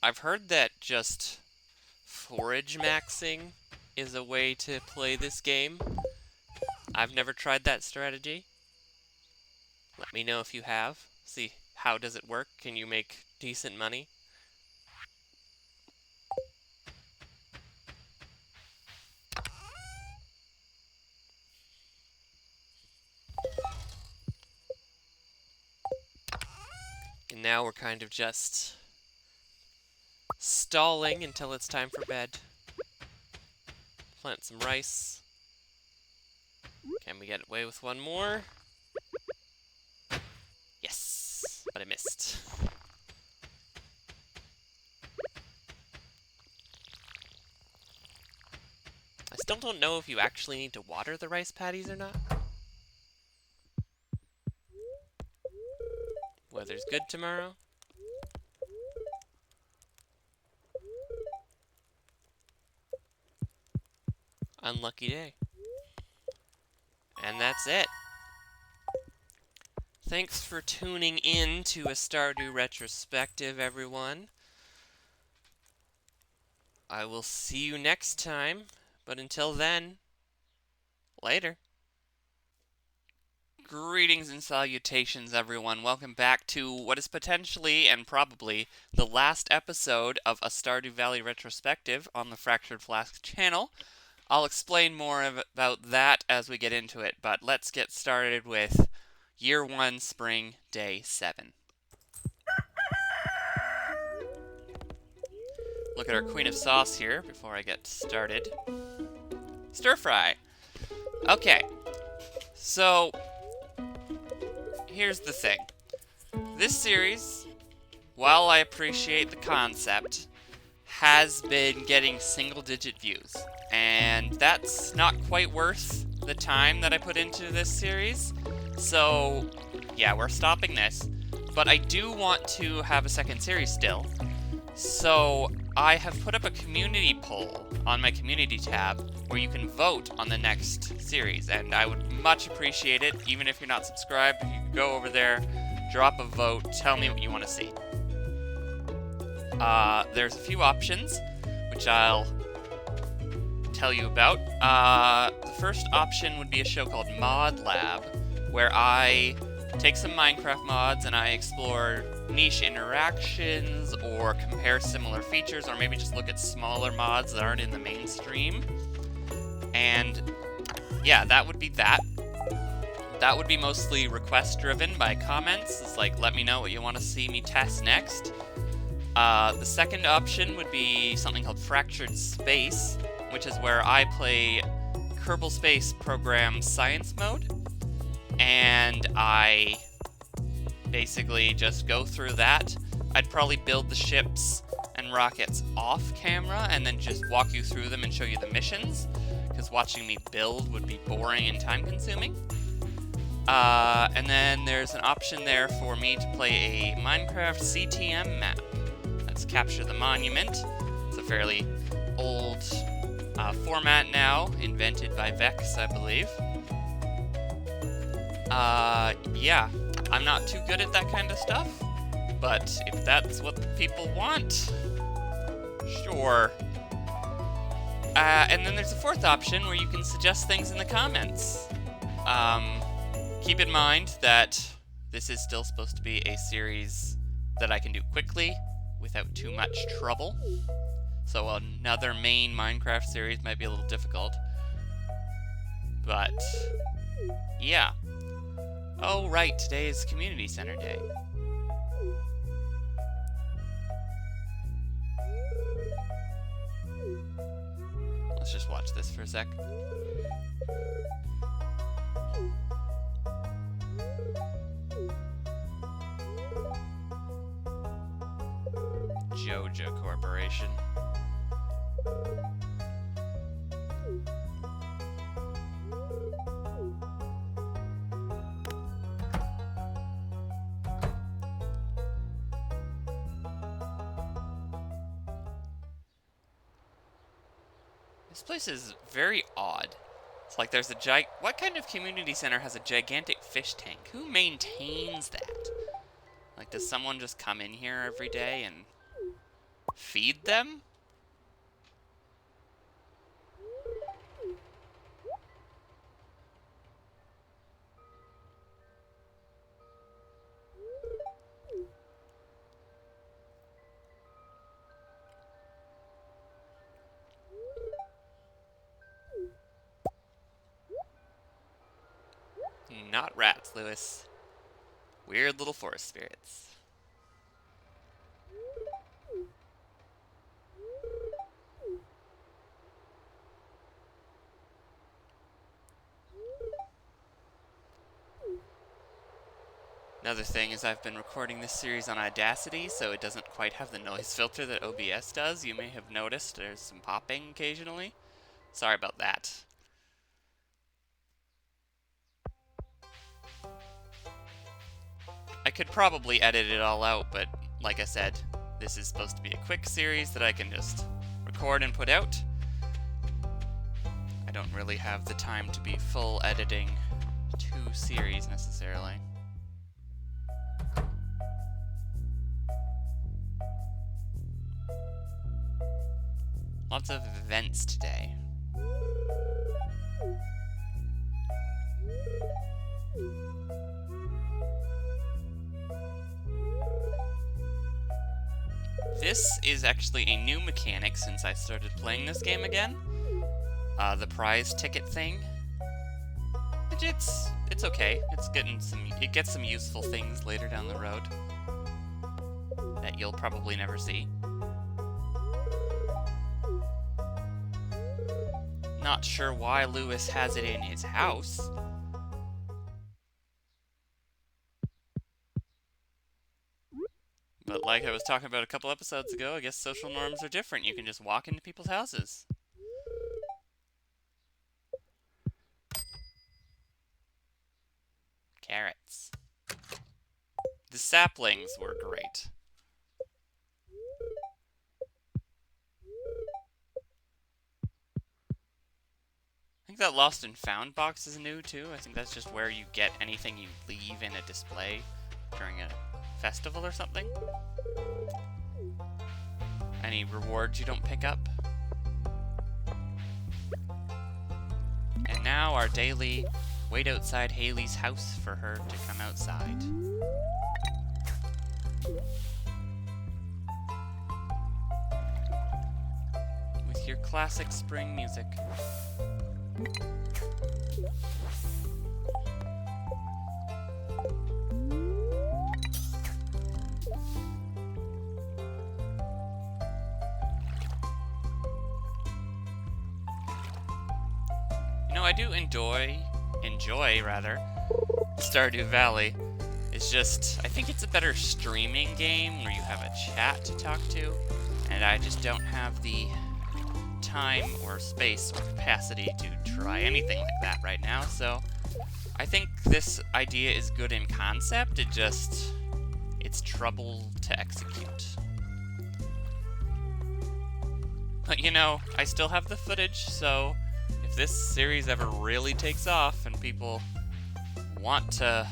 I've heard that just forage maxing is a way to play this game. I've never tried that strategy. Let me know if you have. See, how does it work? Can you make decent money? And now we're kind of just stalling until it's time for bed. Plant some rice. Can we get away with one more? Yes, but I missed. I still don't know if you actually need to water the rice paddies or not. Weather's good tomorrow. Unlucky day. And that's it. Thanks for tuning in to A Stardew Retrospective, everyone. I will see you next time, but until then, later. Greetings and salutations, everyone. Welcome back to what is potentially and probably the last episode of A Stardew Valley Retrospective on the Fractured Flask channel. I'll explain more about that as we get into it, but let's get started with Year 1, Spring, Day 7. Look at our Queen of Sauce here before I get started. Stir fry. Okay, so here's the thing. This series, while I appreciate the concept, has been getting single-digit views. And that's not quite worth the time that I put into this series. So, yeah, we're stopping this. But I do want to have a second series still. So, I have put up a community poll on my community tab where you can vote on the next series. And I would much appreciate it, even if you're not subscribed. If you could go over there, drop a vote, tell me what you want to see. There's a few options, which I'll tell you about. The first option would be a show called Mod Lab, where I take some Minecraft mods and I explore niche interactions or compare similar features, or maybe just look at smaller mods that aren't in the mainstream. And yeah, that would be that. That would be mostly request driven by comments. It's like, let me know what you want to see me test next. The second option would be something called Fractured Space, which is where I play Kerbal Space Program Science Mode, and I basically just go through that. I'd probably build the ships and rockets off camera and then just walk you through them and show you the missions, because watching me build would be boring and time-consuming. And then there's an option there for me to play a Minecraft CTM map. That's Capture the Monument. It's a fairly old format now, invented by Vex, I believe. Yeah, I'm not too good at that kind of stuff, but if that's what the people want, sure. And then there's a fourth option where you can suggest things in the comments. Keep in mind that this is still supposed to be a series that I can do quickly without too much trouble. So another main Minecraft series might be a little difficult. But, yeah. Oh, right, today is Community Center Day. Let's just watch this for a sec. Joja Corporation. This place is very odd. It's like there's a what kind of community center has a gigantic fish tank? Who maintains that? Like, does someone just come in here every day and feed them? Not rats, Lewis. Weird little forest spirits. Another thing is I've been recording this series on Audacity, so it doesn't quite have the noise filter that OBS does. You may have noticed there's some popping occasionally. Sorry about that. I could probably edit it all out, but like I said, this is supposed to be a quick series that I can just record and put out. I don't really have the time to be full editing 2 series necessarily. Lots of events today. This is actually a new mechanic since I started playing this game again. The prize ticket thing. It's okay. It gets some useful things later down the road that you'll probably never see. Not sure why Lewis has it in his house. But like I was talking about a couple episodes ago, I guess social norms are different. You can just walk into people's houses. Carrots. The saplings were great. I think that Lost and Found box is new too. I think that's just where you get anything you leave in a display during a festival or something. Any rewards you don't pick up. And now our daily wait outside Haley's house for her to come outside. With your classic spring music. You know, I do enjoy Stardew Valley. It's just, I think it's a better streaming game where you have a chat to talk to, and I just don't have the time or space or capacity to try anything like that right now, so I think this idea is good in concept, it's trouble to execute. But you know, I still have the footage, so if this series ever really takes off and people want to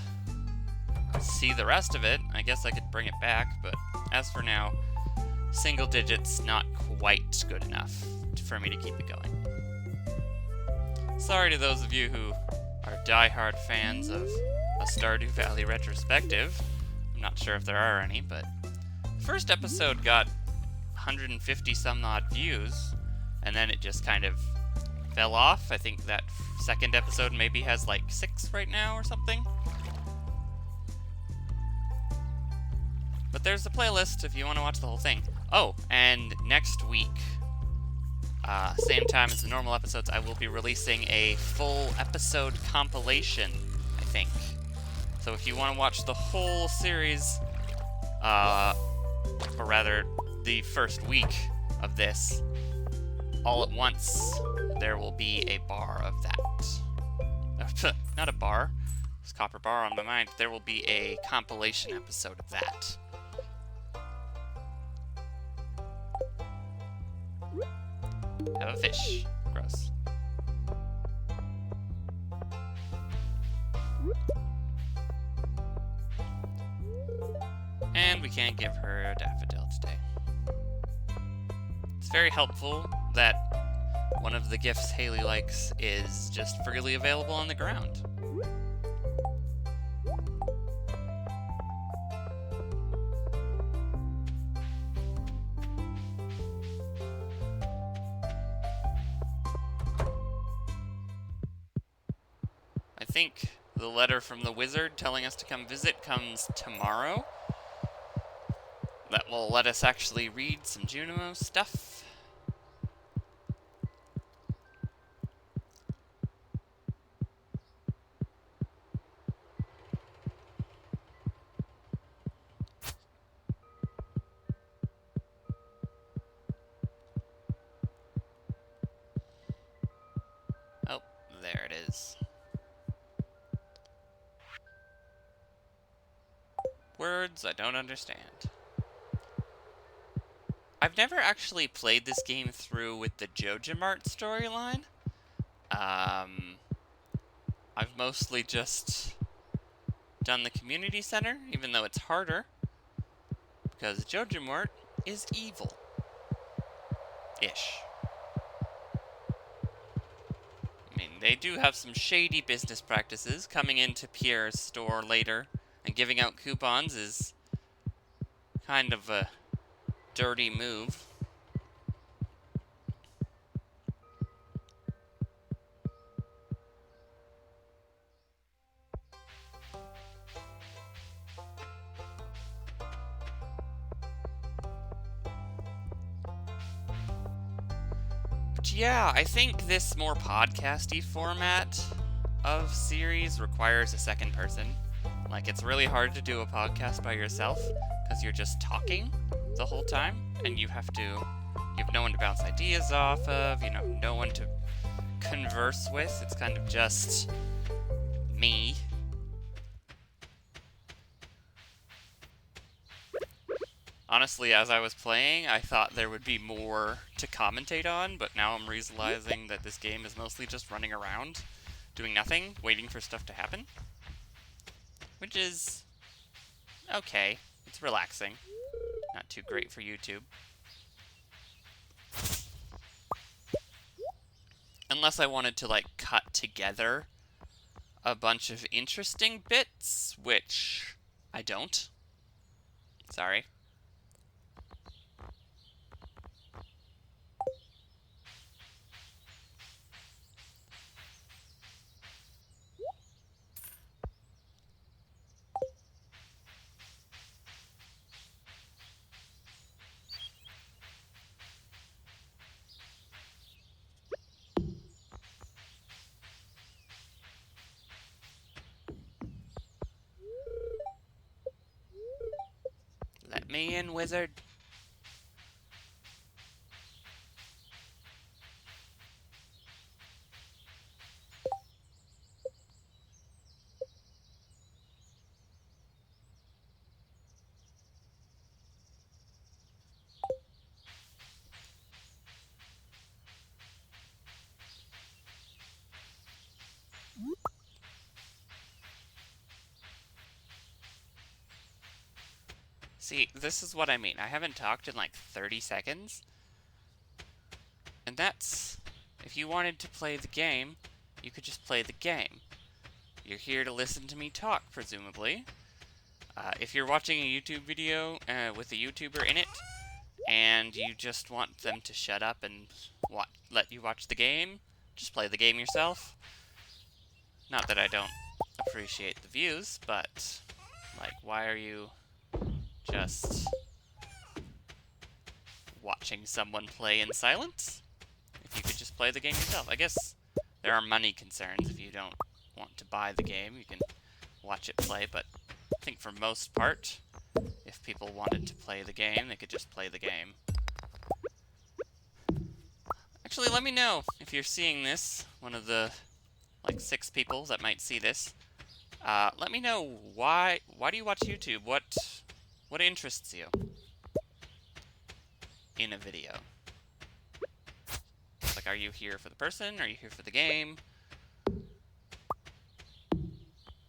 see the rest of it, I guess I could bring it back, but as for now, single digits not quite good enough for me to keep it going. Sorry to those of you who are diehard fans of A Stardew Valley Retrospective. I'm not sure if there are any, but the first episode got 150 some odd views, and then it just kind of fell off. I think that second episode maybe has like 6 right now or something. But there's the playlist if you want to watch the whole thing. Oh, and next week, same time as the normal episodes, I will be releasing a full episode compilation, I think. So if you want to watch the whole series, or rather, the first week of this, all at once, there will be a bar of that. Not a bar. There's copper bar on my mind. There will be a compilation episode of that. Have a fish. Gross. And we can't give her a daffodil today. It's very helpful that one of the gifts Haley likes is just freely available on the ground. I think the letter from the wizard telling us to come visit comes tomorrow. That will let us actually read some Junimo stuff. Oh, there it is. Words I don't understand. I've never actually played this game through with the JojaMart storyline. I've mostly just done the community center, even though it's harder, because JojaMart is evil. Ish. I mean, they do have some shady business practices. Coming into Pierre's store later and giving out coupons is kind of a dirty move. But yeah, I think this more podcasty format of series requires a second person. Like, it's really hard to do a podcast by yourself because you're just talking the whole time, and you have no one to bounce ideas off of, no one to converse with. It's kind of just me. Honestly, as I was playing, I thought there would be more to commentate on, but now I'm realizing that this game is mostly just running around, doing nothing, waiting for stuff to happen. Which is okay. It's relaxing. Not too great for YouTube. Unless I wanted to, like, cut together a bunch of interesting bits, which I don't. Sorry. Let me in, wizard. See, this is what I mean. I haven't talked in like 30 seconds. And that's... If you wanted to play the game, you could just play the game. You're here to listen to me talk, presumably. If you're watching a YouTube video with a YouTuber in it, and you just want them to shut up and let you watch the game, just play the game yourself. Not that I don't appreciate the views, but, like, why are you just watching someone play in silence? If you could just play the game yourself. I guess there are money concerns. If you don't want to buy the game, you can watch it play, but I think for most part, if people wanted to play the game, they could just play the game. Actually, let me know if you're seeing this, one of the, like, 6 people that might see this. Let me know why do you watch YouTube? What interests you in a video? Like, are you here for the person? Are you here for the game?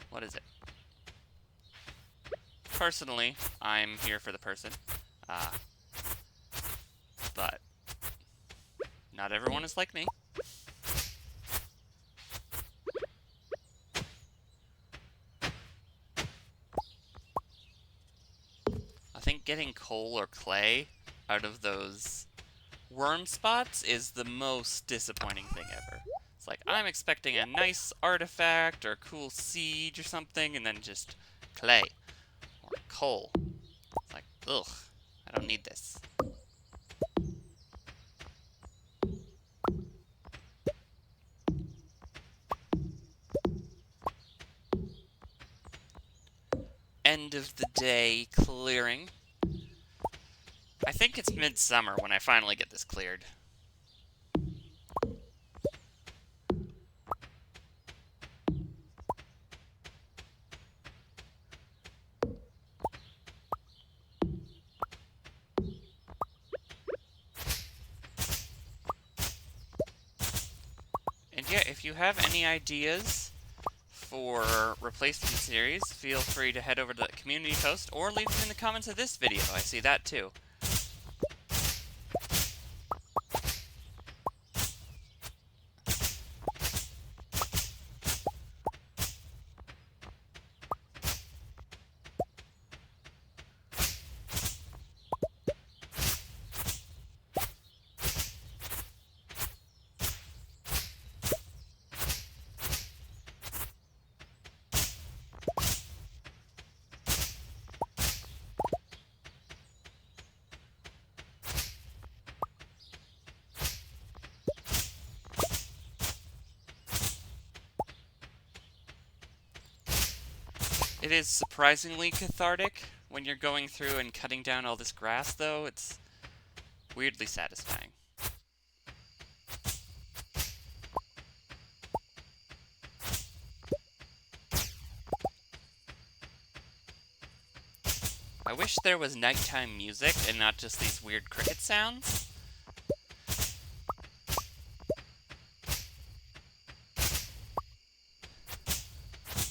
What is it? Personally, I'm here for the person. But not everyone is like me. I think getting coal or clay out of those worm spots is the most disappointing thing ever. It's like, I'm expecting a nice artifact or a cool siege or something, and then just clay or coal. It's like, ugh, I don't need this. End of the day clearing. I think it's midsummer when I finally get this cleared. And yeah, if you have any ideas for replacement series, feel free to head over to the community post or leave them in the comments of this video. I see that too. It is surprisingly cathartic when you're going through and cutting down all this grass, though. It's weirdly satisfying. I wish there was nighttime music and not just these weird cricket sounds.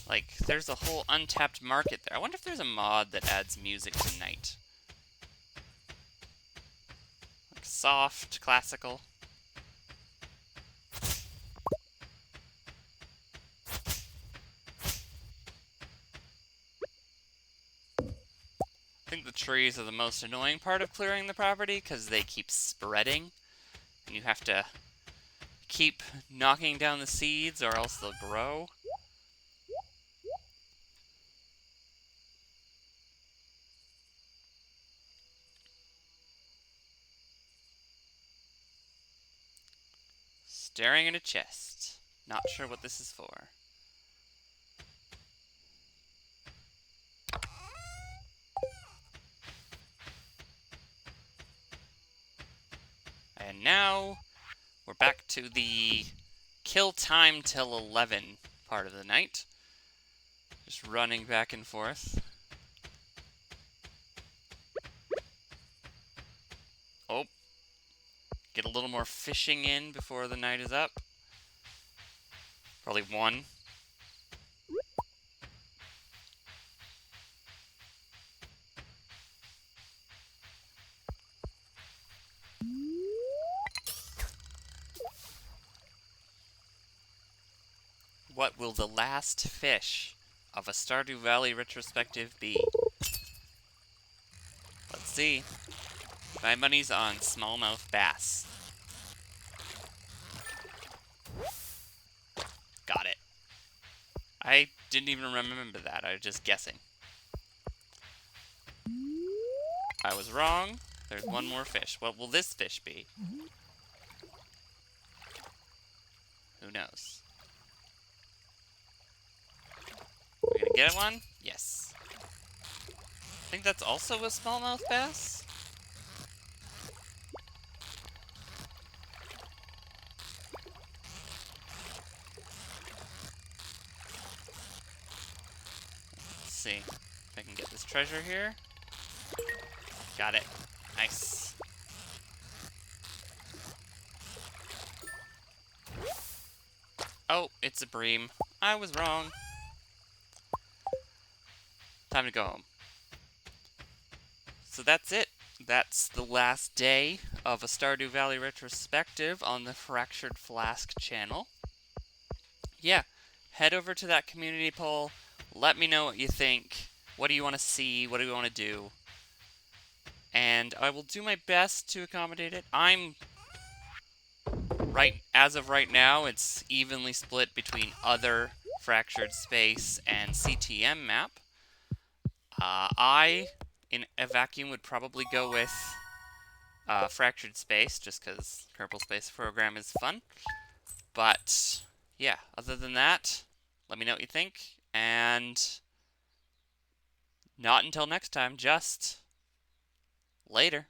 Like, there's a whole untapped market there. I wonder if there's a mod that adds music to night. Like, soft, classical. I think the trees are the most annoying part of clearing the property because they keep spreading. And you have to keep knocking down the seeds or else they'll grow. Staring at a chest. Not sure what this is for. And now we're back to the kill time till 11 part of the night. Just running back and forth. Oh. Get a little more fishing in before the night is up. Probably one. what will the last fish of a Stardew Valley retrospective be? Let's see. My money's on smallmouth bass. Got it. I didn't even remember that. I was just guessing. I was wrong. There's one more fish. What will this fish be? Who knows? We're gonna get one? Yes. I think that's also a smallmouth bass? Let's see if I can get this treasure here. Got it. Nice. Oh, it's a bream. I was wrong. Time to go home. So that's it. That's the last day of a Stardew Valley retrospective on the Fractured Flask channel. Yeah, head over to that community poll. Let me know what you think. What do you want to see? What do you want to do? And I will do my best to accommodate it. As of right now, it's evenly split between other Fractured Space and CTM map. In a vacuum, would probably go with Fractured Space, just because Kerbal Space Program is fun. But, yeah, other than that, let me know what you think, and not until next time, just later.